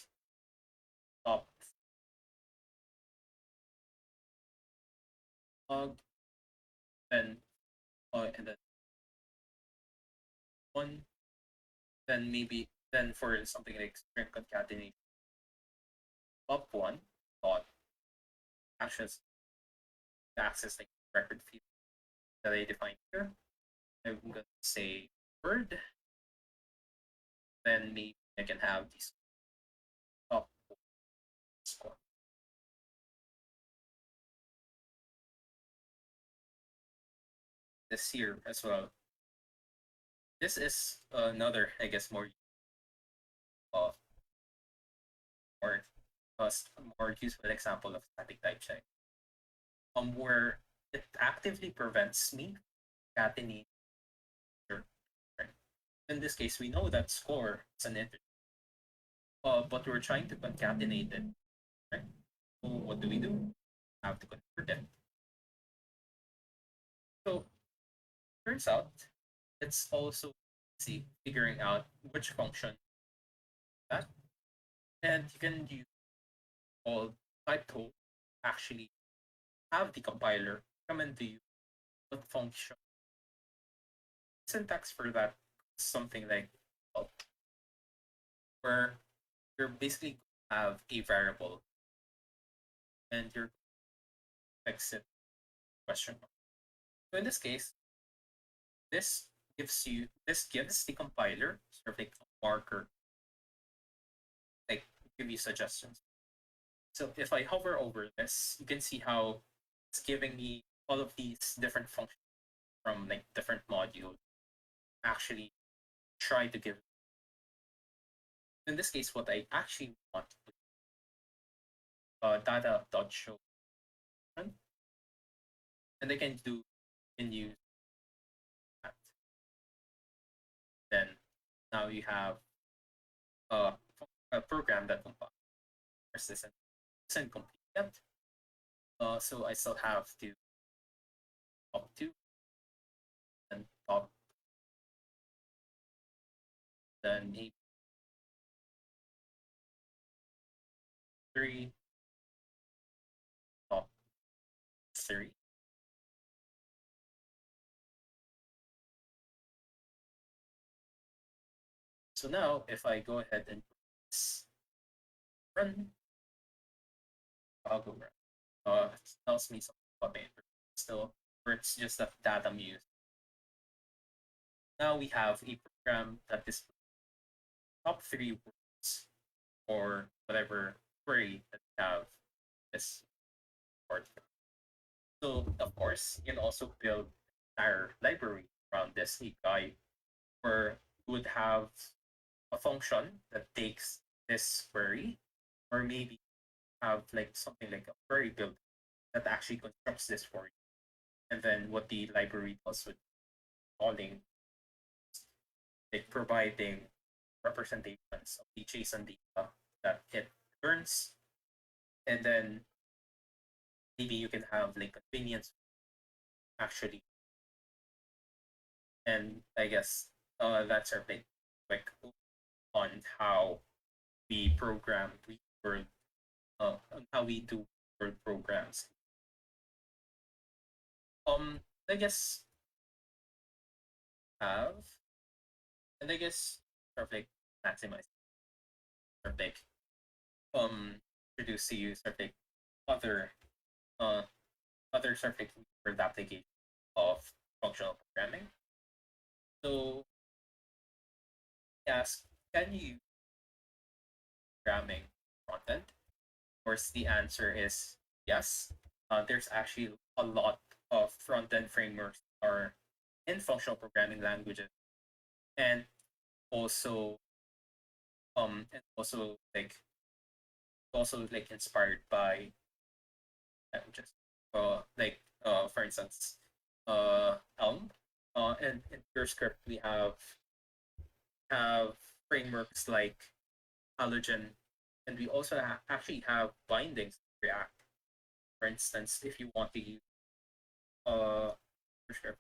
top log, then and then one, then maybe then for something like string concatenation top one dot access access like record field that I define here. I'm gonna say word, then maybe I can have these top score this here as well. This is another, I guess, uh, more uh, more useful example of static type check, where it actively prevents me concatenating. Right? In this case, we know that score is an integer, but we're trying to concatenate it. Right? So what do? We have to convert it. So turns out it's also see figuring out which function that, and you can use all type tool actually have the compiler come into you what function syntax for that something like well, where you're basically have a variable and you're fix it question mark. So in this case, this gives the compiler sort of like a marker, like give you suggestions. So if I hover over this, you can see how it's giving me all of these different functions from like different modules. Actually, try to give in this case what I actually want data.show, and I can use that. Then now you have uh, a program that compiles this isn't complete yet. So I still have to top two and top then maybe three, top three. So now if I go ahead and run, I'll go run. It tells me something about my interface still, where it's just that data used. Now we have a program that displays top three words or whatever query that we have this part. So of course, you can also build an entire library around this API where you would have a function that takes this query, or maybe have like something like a query build that actually constructs this for you. And then what the library does with calling, like providing representations of the JSON data that it learns, and then maybe you can have like convenience actually, and I guess that's our big like on how we program word on how we do word programs. Um, I guess have and I guess sort of like maximize sort of like introduce to you sort of like other uh other sort of like word application of functional programming. So yes, can you programming content? Of course, the answer is yes. There's actually a lot of front end frameworks that are in functional programming languages, and also and also like inspired by languages. For instance, Elm. And in PureScript we have frameworks like Halogen, and we also actually have bindings in React. For instance, if you want to use PureScript,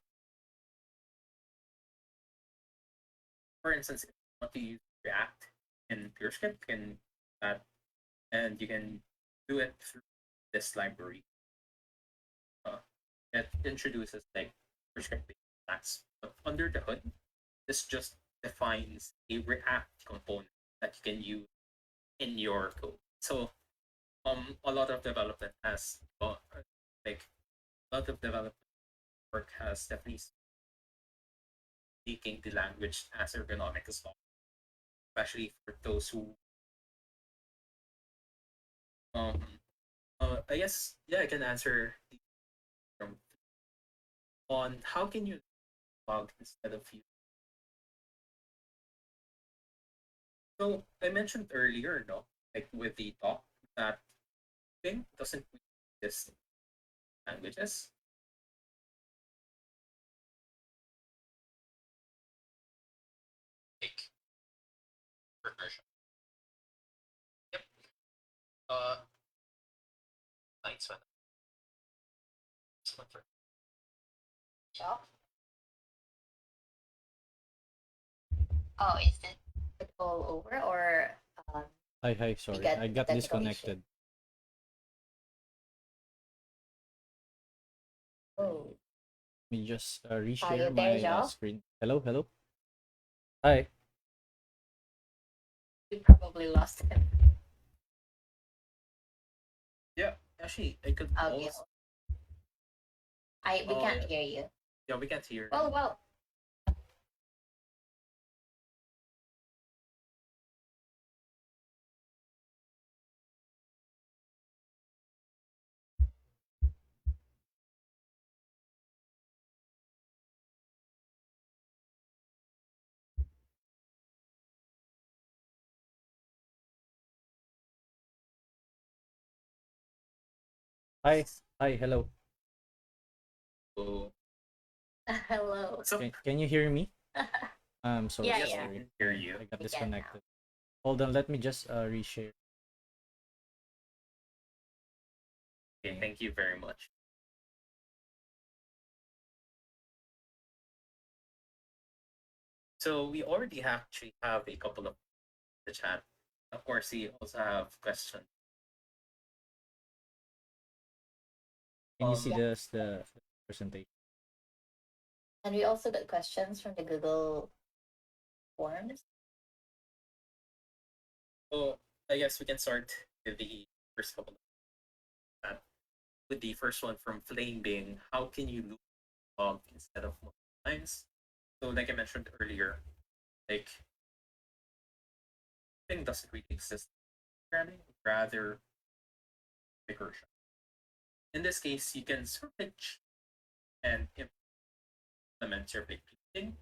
for instance, if you want to use React in PureScript, you can that and you can do it through this library. Uh, it introduces like PureScript class, but under the hood, this just defines a React component that you can use in your code. So a lot of development has like a lot of development work has definitely taking the language as ergonomic as well, especially for those who um I guess yeah I can answer on how can you log instead of you. So I mentioned earlier, no, like with the talk that thing doesn't exist in languages. Like recursion. Yep. Uh, Nice one. Sure. Oh, is it all over or um, Hi, we sorry. got I a got technical issue? disconnected. Oh, Let me just are you reshare there, my Joe? screen. Hello, hello. Hi. We probably lost him. Yeah, actually, I could Okay, also. we can't Yeah, hear you. yeah, we can't hear. Well. Hi. Hi, hello. So, Hello. so Can you hear me? I'm so Yeah, yes, yeah. we sorry. can hear you. I got We can now. disconnected. Hold on, let me just reshare. Okay, thank you very much. So we already actually have a couple of the chat. Of course, we also have questions. Can you see Yeah. the presentation? And we also got questions from the Google Forms. So I guess we can start with the first couple of chat. With the first one from Flame being, how can you loop log instead of multiple times? So like I mentioned earlier, like thing doesn't really exist in programming, rather recursion. In this case, you can switch and implement your big thing.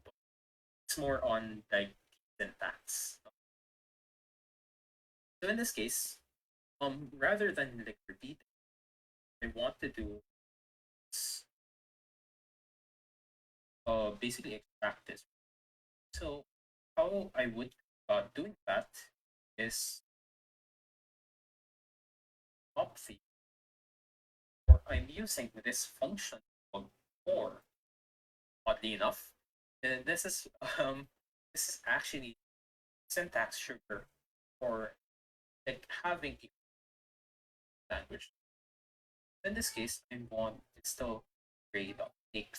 It's more on like syntax. So in this case, rather than like repeat, I want to do is basically extract this. So how I would doing that is opsi or I'm using this function called for, oddly enough. And this is actually syntax sugar for like having a language. In this case, I want it's still grade of take.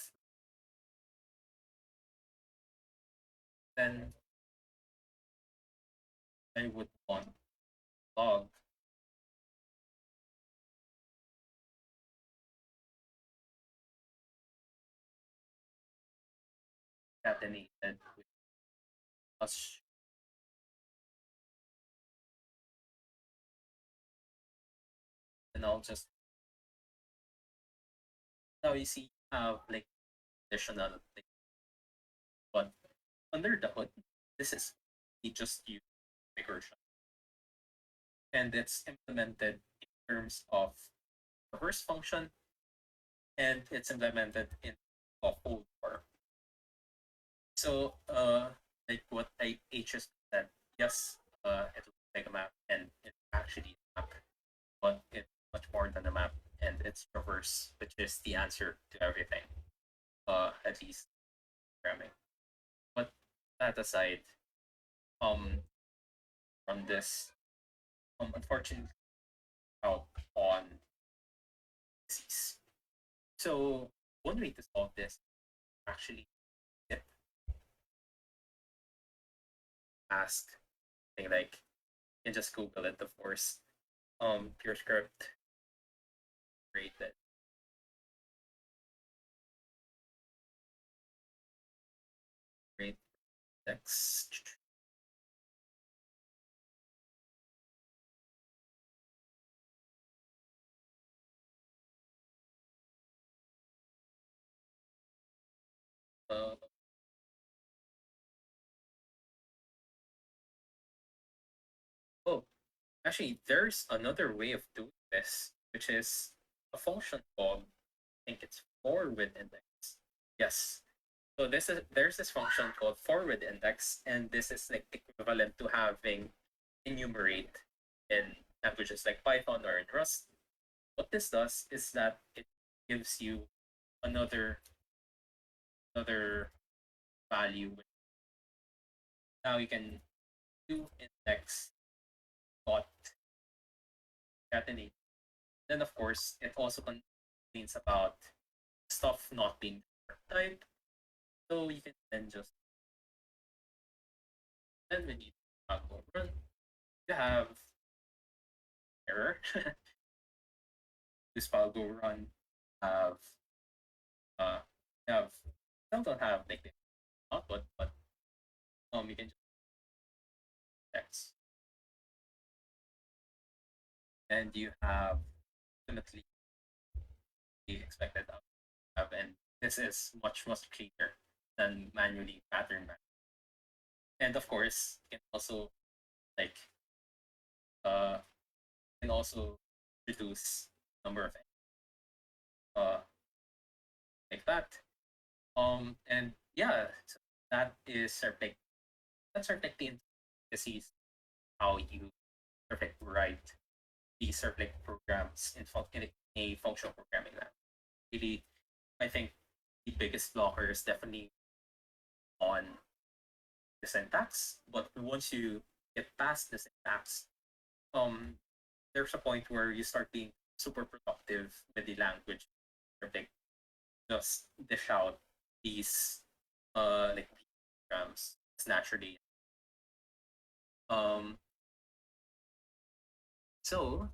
Then I would want log concatenated with us. And I'll just now you see have like additional thing, but under the hood, this is we just use recursion, and it's implemented in terms of reverse function, and it's implemented in a whole form. So, like what I just said, yes, it looks like a map, and it's actually a map, but it's much more than a map, and it's reverse, which is the answer to everything. At least programming. But that aside, um, from this, unfortunately, out on disease. So one way to solve this actually get ask thing like you can just Google it, of course. Pure script created create text. Uh, oh, actually, there's another way of doing this, which is a function called I think it's forward index. Yes. So this is there's this function called forward index, and this is like equivalent to having enumerate in languages like Python or in Rust. What this does is that it gives you another another value. Now you can do index dot concatenate. Then of course it also contains about stuff not being type. So you can then just then when you go run, you have error. This file go run have uh have still don't have like the output, but you can just text and you have ultimately the expected outcome. And this is much cleaner than manually pattern match. And of course, you can also like uh can also reduce number of uh like that. And yeah, so that is Serpec. That's Serpec the intricacies how you perfect write these Serpec programs in a functional programming language. Really, I think the biggest blocker is definitely on the syntax. But once you get past the syntax, um, there's a point where you start being super productive with the language. Like just dish out these like programs naturally. Um, so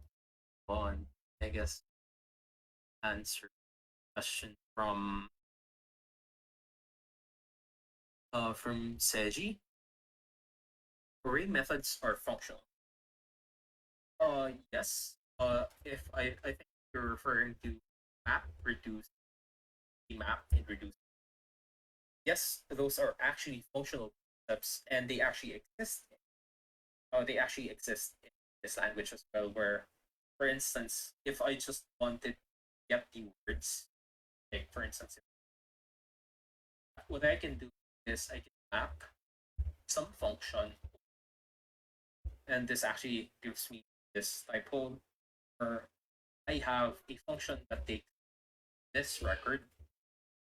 on, I guess answer question from Seji. Array methods are functional. Yes. I think you're referring to map reduce map and reduce. Yes, those are actually functional concepts, and they actually exist. They actually exist in this language as well. Where, for instance, if I just wanted to get the words, like for instance, what I can do is I can map some function, and this actually gives me this typo or I have a function that takes this record,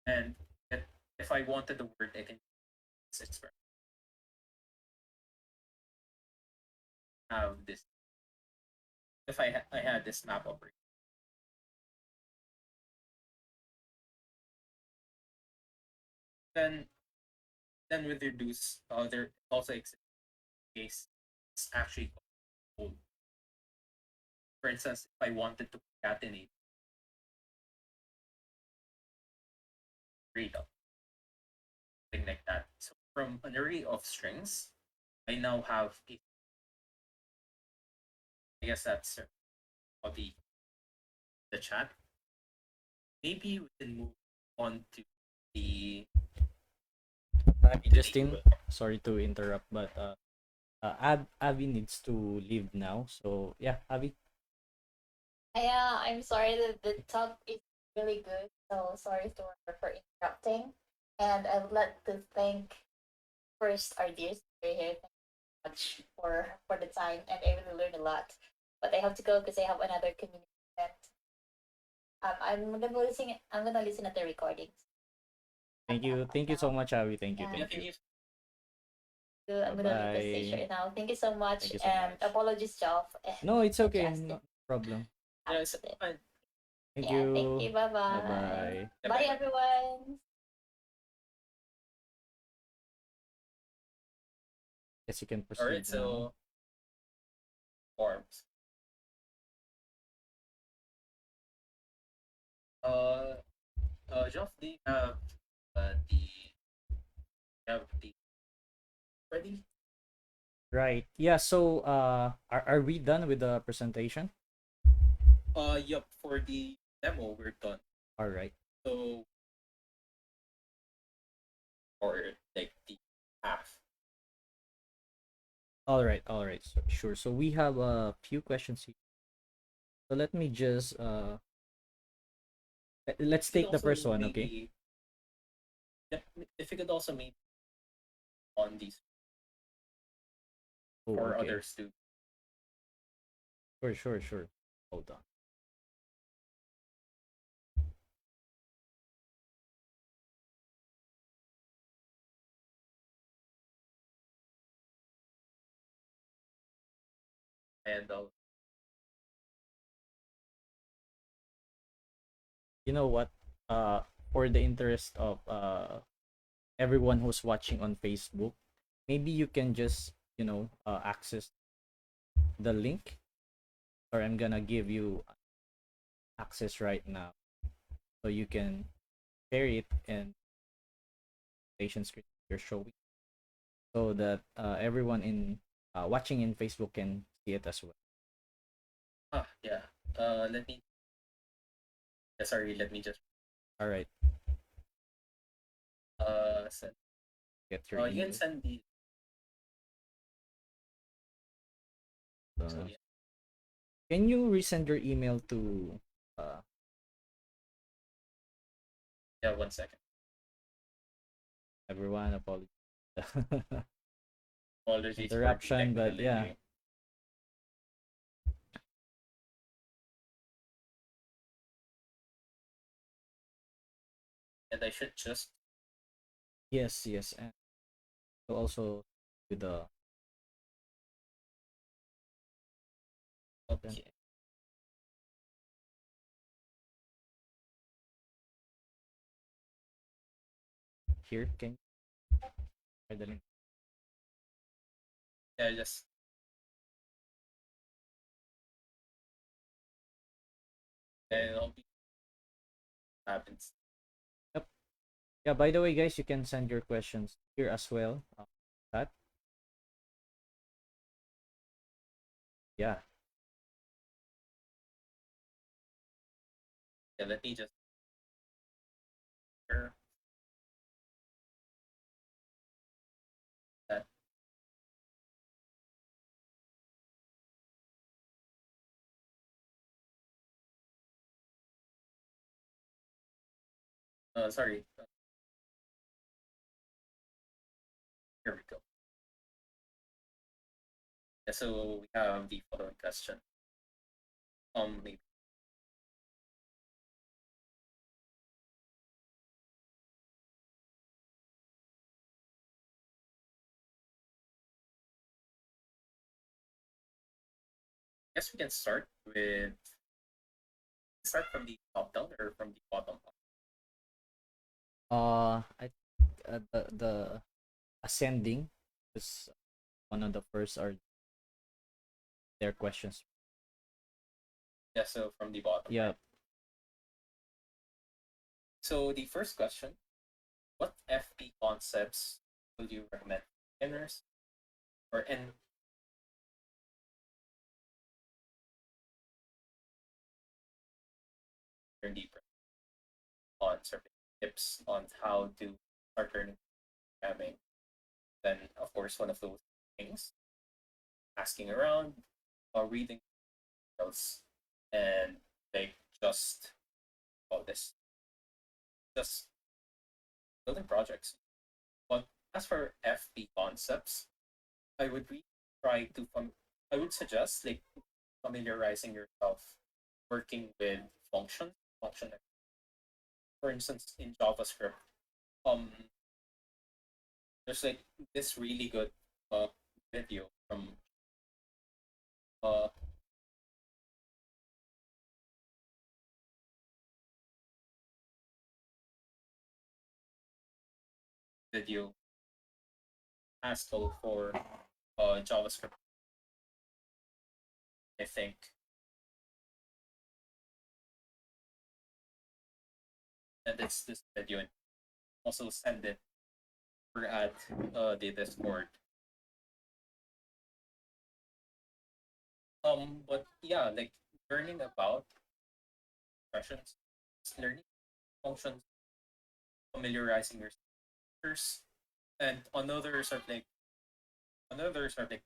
and if, if I wanted the word, I can just express have this. If I had this map operator, then with reduce, there also exists a case it's actually called. For instance, if I wanted to concatenate read up, something like that. So from an array of strings, I now have a, I guess that's how the chat. Maybe we can move on to the Justin, sorry to interrupt, but Avi needs to leave now. So yeah, Avi. Yeah, I'm sorry that the talk is really good. So sorry for interrupting. And I would like to thank first our dear speaker here. Thank you so much for the time, and I really learned a lot. But I have to go because I have another community event. I'm gonna listen at the recordings. Thank you so Now. much, Avi. Yeah. Thank you. Bye I'm gonna leave the stage bye. right now. Thank you so much, Thank you so and much. apologies, Joff No, it's and okay. Justin. No problem. yeah, it's Absolutely. fine. Thank Yeah, thank you. you. Bye Bye bye. bye. Yeah, Bye, bye bye. everyone. Guess you can All right, proceed now. so forms. Uh, Jeff, do you have the ready? Right. Yeah, so are we done with the presentation? Yup. For the demo, we're done. All right. So, or like the half. All right. All right. So, sure. So we have a few questions here. So let me just let's You could take the also first one, okay? maybe, yeah, if you could also maybe on these Oh, for okay. others too. Sure. Hold on. And You know what? For the interest of everyone who's watching on Facebook, maybe you can just, access the link, or I'm gonna give you access right now so you can share it in presentation screen you're showing, so that everyone in watching in Facebook can see it as well. yeah. Let me. Sorry. Let me just All right, send. get your You can email. send the. So Uh, yeah. can you resend your email to uh, Yeah. 1 second. everyone? Apologies. Apologies for the Interruption, technical but yeah. delay. And I should just. Yes, and also with the Okay. here. Can you share the link? Yeah. Just. And I'll be happens. Yep. Yeah. By the way, guys, you can send your questions here as well. That yeah. Yeah. Let me just. Share that. Sorry. Here we go. Yeah, so we have the following question. Maybe guess we can start from the top down or from the bottom up. I the ascending is one of the first are their questions. Yeah, so from the bottom, Yeah. right? So the first question: what FP concepts would you recommend for beginners or in learn deeper on certain tips on how to start learning programming? Then, of course, one of those things: asking around, or reading else, and like just all this, just building projects. But as for FP concepts, I would really try to I would suggest like familiarizing yourself working with function. For instance, in JavaScript, um, there's like this really good uh video from uh video Haskell for JavaScript. I think, and it's this video, and also send it or at the Discord. But yeah, like learning about expressions, learning functions, familiarizing your first, and another sort of like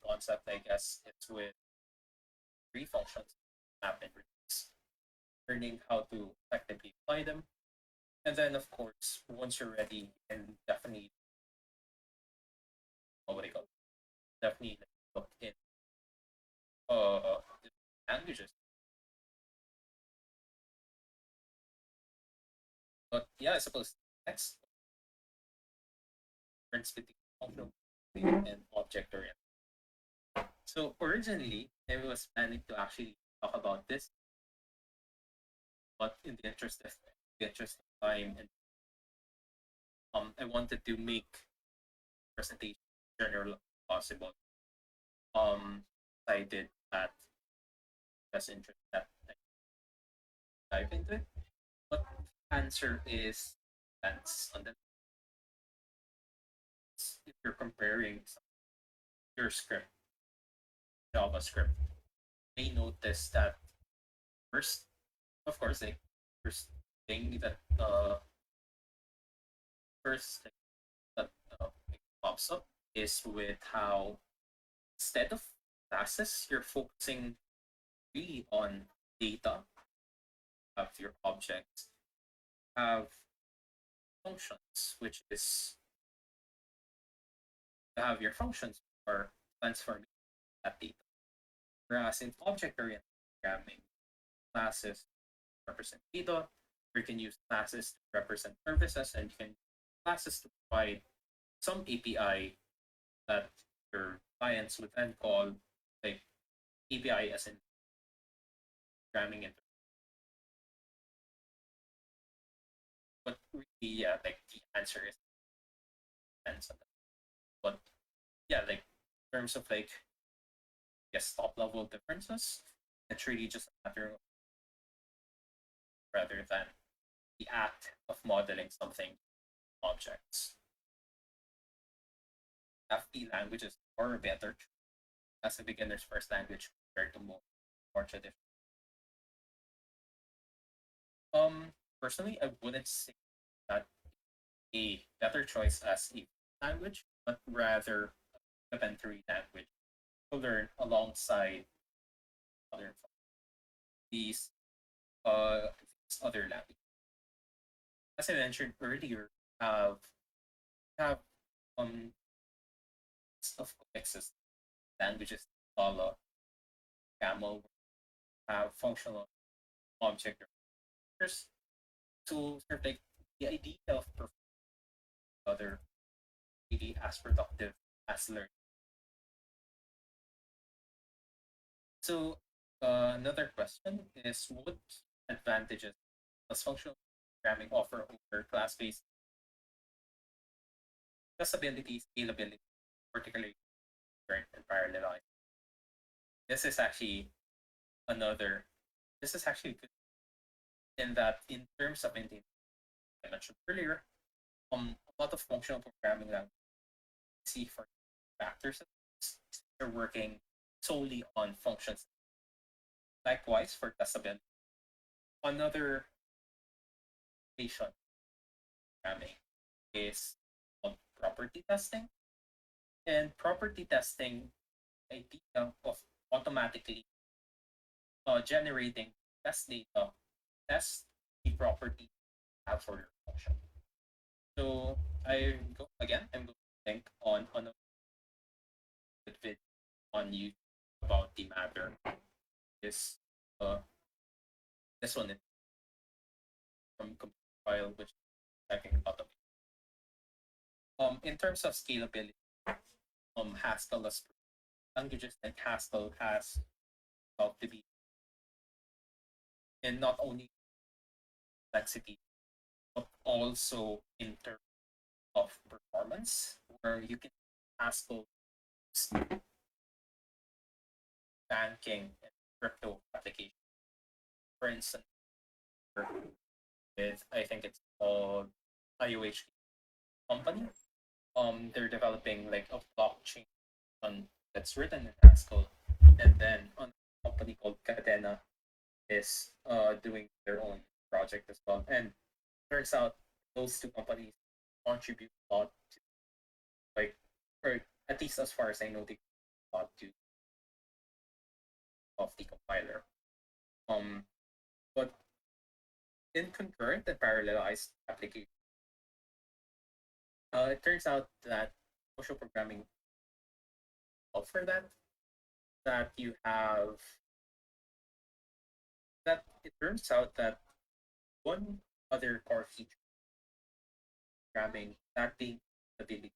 concept, I guess, it's with three functions, map and reduce, learning how to effectively apply them, and then of course, once you're ready, you can definitely what do you call it? Definitely look in languages. But yeah, I suppose next difference between functional and object oriented. So originally, I was planning to actually talk about this, but in the interest of time, and I wanted to make presentation general possible. I did that as interest that I dive into it, but the answer is depends on the if you're comparing your script, JavaScript, may notice that first, of course, like first thing that first thing that like, pops up is with how instead of classes, you're focusing really on data of your objects, have functions, which is to have your functions are transforming that data. Whereas in object-oriented programming, classes represent data, you can use classes to represent services, and you can use classes to provide some API that your clients would then call like API as in programming interface. But really, yeah, like the answer is depends on that. But yeah, like in terms of like yes, top level differences, it's really just a matter of rather than the act of modeling something objects. FP languages are better as a beginner's first language compared to more traditional. Personally, I wouldn't say that a better choice as a language, but rather a complementary language to learn alongside other these these other languages. As I mentioned earlier, have have um of coexist languages Scala, Camel have functional object orienters to sort of like the idea of other really as productive as learning. So Another question is what advantages does functional programming offer over class-based accessibility, scalability, particularly current and parallelized? This is actually another. This is actually good in that in terms of maintenance, I mentioned earlier, a lot of functional programming languages see for factors are working solely on functions. Likewise, for testability, another application programming is on property testing. And property testing idea of automatically generating test data, test the property you have for your function. So I'm going to link on a good video on YouTube about the matter. This uh this one is from computer file which is checking automation. In terms of scalability, Haskell has languages like Haskell has felt to be in not only complexity but also in terms of performance, where you can Haskell banking and crypto application. For instance, with I think it's called IOH company. They're developing like a blockchain on that's written in Haskell, and then on a company called Cadena is doing their own project as well. And turns out those two companies contribute a lot to like, or at least as far as I know, they contribute a lot to of the compiler. Um, but in concurrent and parallelized application, it turns out that social programming for that you have that it turns out that one other core feature of programming, that being ability,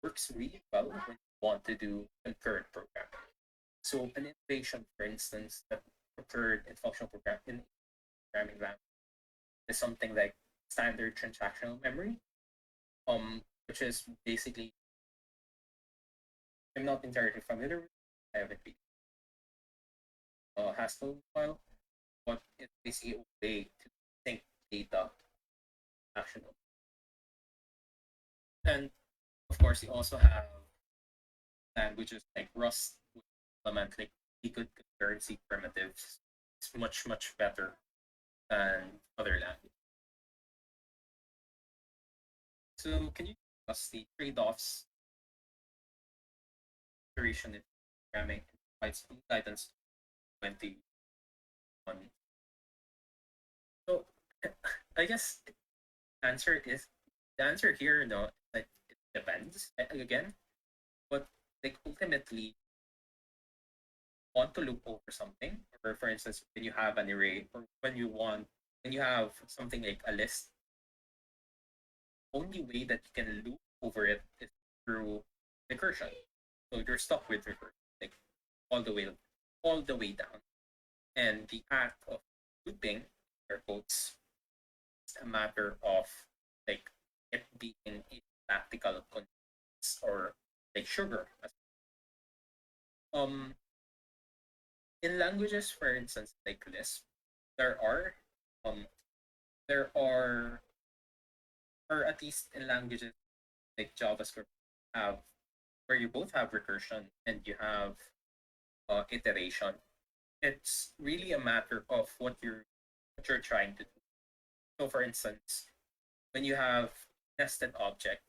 works really well when you want to do concurrent programming. So an innovation, for instance, that occurred in functional programming language is something like standard transactional memory, which is basically I'm not entirely familiar with. I haven't been Haskell file, but it's basically a way to sync data action. And of course, you also have languages like Rust, which implement like good concurrency primitives. It's much better than other languages. So can you discuss the trade-offs iteration in programming provides some guidance when to use one? So I guess the answer here, no, like it depends again, but like ultimately want to loop over something, or for instance, when you have an array, or when you have something like a list, only way that you can loop over it is through recursion. So you're stuck with recursion, like all the way all the way down. And the act of looping, air quotes, is a matter of like it being a tactical convenience or like sugar. Um, in languages, for instance, like Lisp, there are um there are or at least in languages like JavaScript have where you both have recursion and you have iteration. It's really a matter of what you're trying to do. So, for instance, when you have nested object,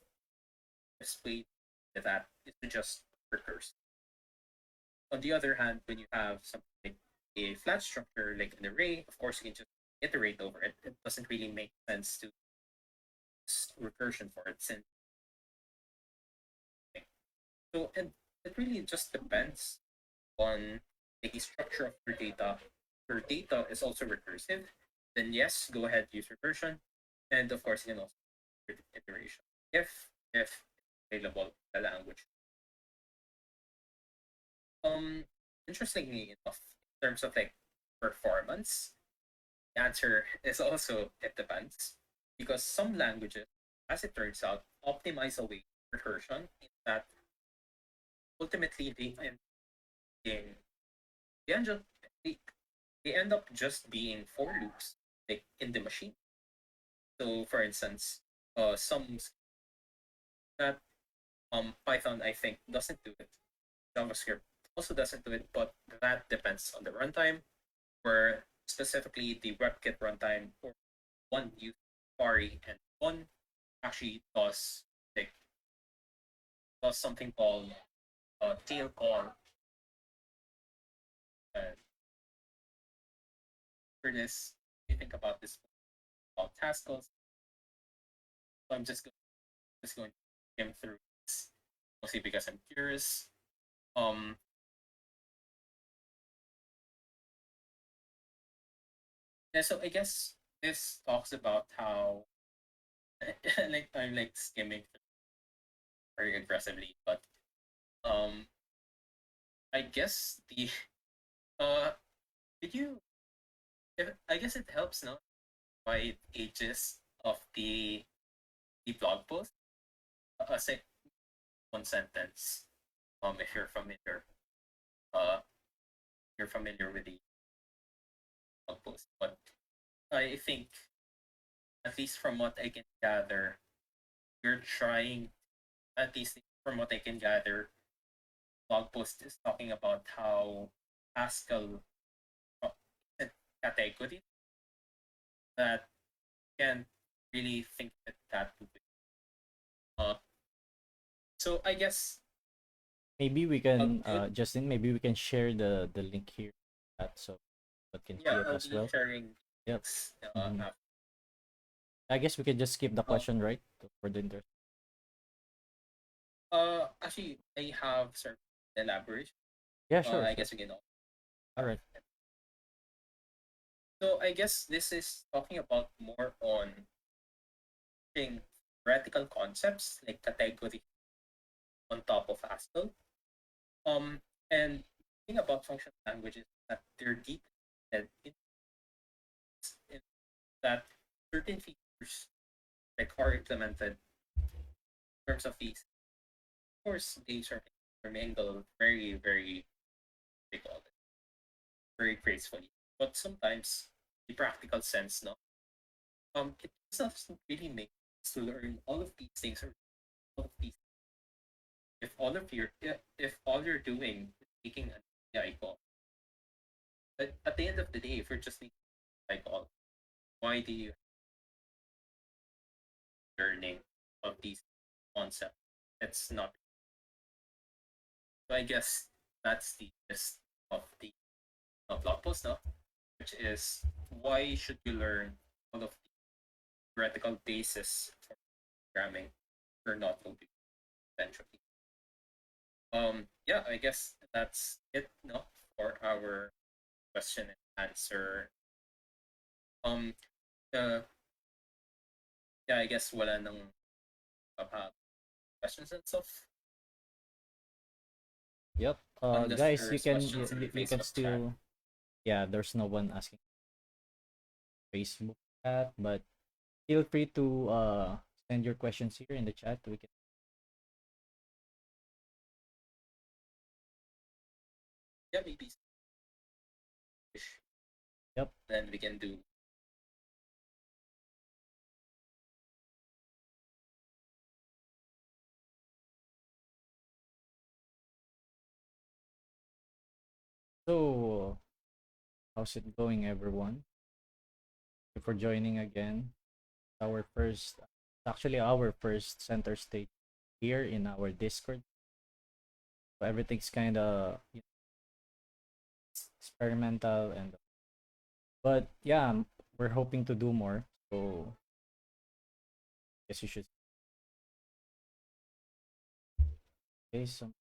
display that is to just recurse. On the other hand, when you have something like a flat structure like an array, of course you can just iterate over it. It doesn't really make sense to recursion for it since so and it really just depends on the structure of your data. If your data is also recursive, then yes, go ahead use recursion, and of course you can also use iteration if available in the language. Um, interestingly enough, In terms of like performance, the answer is also it depends. Because some languages, as it turns out, optimize away recursion in that ultimately being they end up they, they end up just being for loops like in the machine. So for instance, some that Python I think doesn't do it. JavaScript also doesn't do it, but that depends on the runtime, where specifically the WebKit runtime or one uses Safari and one actually like does something called tail call. And for this, you think about this about task calls. So just going to skim through this mostly because I'm curious. Um, and so I guess this talks about how like I'm like skimming very aggressively, but um, I guess the uh, did you? I guess it helps now by ages of the blog post. Say one sentence. If you're familiar with the blog post, but I think at least from what I can gather, you're trying. At least from what I can gather, blog post is talking about how Haskell uh, is a category that can really think of it that way. Uh, so I guess Maybe we a can, good Justin, maybe we can share the link here, so but can see yeah, it I'll as be well. sharing Yep. links Hmm. after. I guess we can just skip the Um, question, right? For the interest. actually, I have certain elaboration. Yeah, sure, I sure. guess we can all. All right. So I guess this is talking about more on thing theoretical concepts like category on top of Haskell. Um, and the thing about functional languages that they're deep in that certain features like are implemented in terms of these. Of course, they certainly intermingle very they call it very gracefully. But sometimes the practical sense, no, it doesn't really make sense to learn all of these things or all of these if all you're doing is making an API call. But at the end of the day, if you're just making an API call, why do you learning of these concepts? It's not. So I guess that's the gist of the blog post now, which is why should you learn all of the theoretical basis for programming if you're not going to eventually. Yeah, I guess that's it, no, for our question and answer. Um, uh, yeah, I guess wala nang questions and stuff. Yep. Unless Guys, there's questions in the you can Facebook chat. still, yeah. There's no one asking Facebook chat, but feel free to send your questions here in the chat. We can. Yeah, maybe. Yep. Then we can do. So, how's it going, everyone? Thank you for joining again. Our first, actually, our first center stage here in our Discord. So everything's kind of experimental, and but yeah, we're hoping to do more. So, guess you should. Okay, so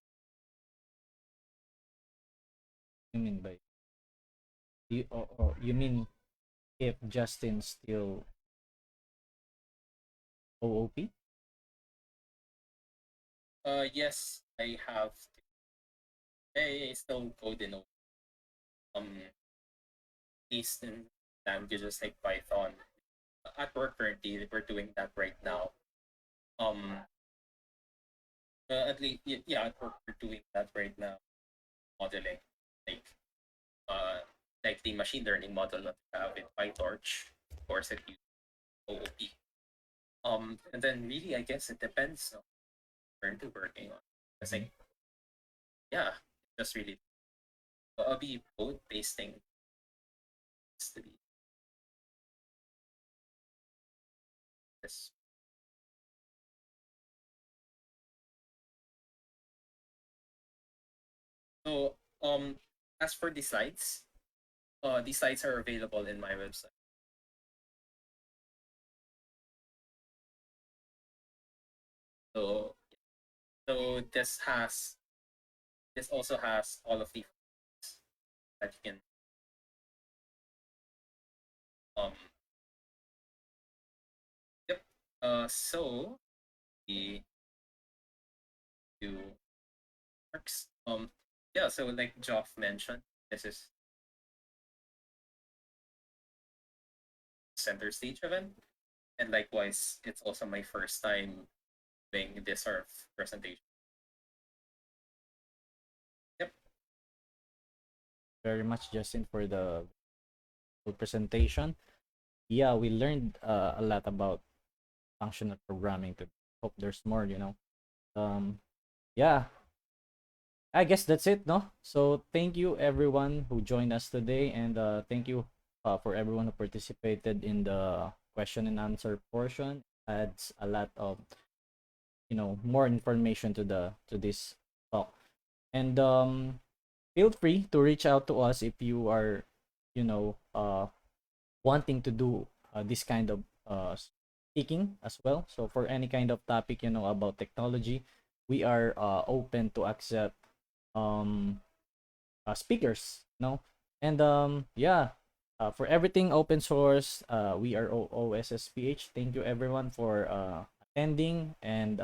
you mean by you mean if Justin's still OOP? Yes, I have. I still code in. um based in languages like Python. At work currently, we're doing that right now. Um, at least yeah, at work we're doing that right now. Modeling like uh like the machine learning model that we have in PyTorch, of course it uses OOP. And then really I guess it depends on what you're currently working on. Because like yeah, just really I'll be code pasting to be this. So as for the slides are available in my website. So so this also has all of the files that you can um yep. So the do works. Yeah, so like Joff mentioned, this is center stage event. And likewise, it's also my first time doing this sort of presentation. Yep. Very much, Justin, for the full presentation. Yeah, we learned a lot about functional programming. To hope there's more, yeah, I guess that's it, no? So thank you everyone who joined us today, and thank you for everyone who participated in the question and answer portion. Adds a lot of more information to the to this talk, and feel free to reach out to us if you are you know wanting to do this kind of speaking as well. So for any kind of topic about technology, we are open to accept um speakers, and yeah, for everything open source, we are OSSPH. Thank you everyone for attending, and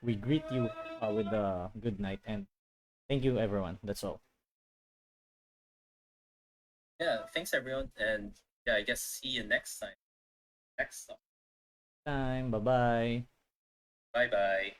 we greet you with a good night, and thank you everyone. That's all. Yeah. Thanks everyone, and yeah, I guess see you next time. Next time. Time. Bye bye. Bye bye.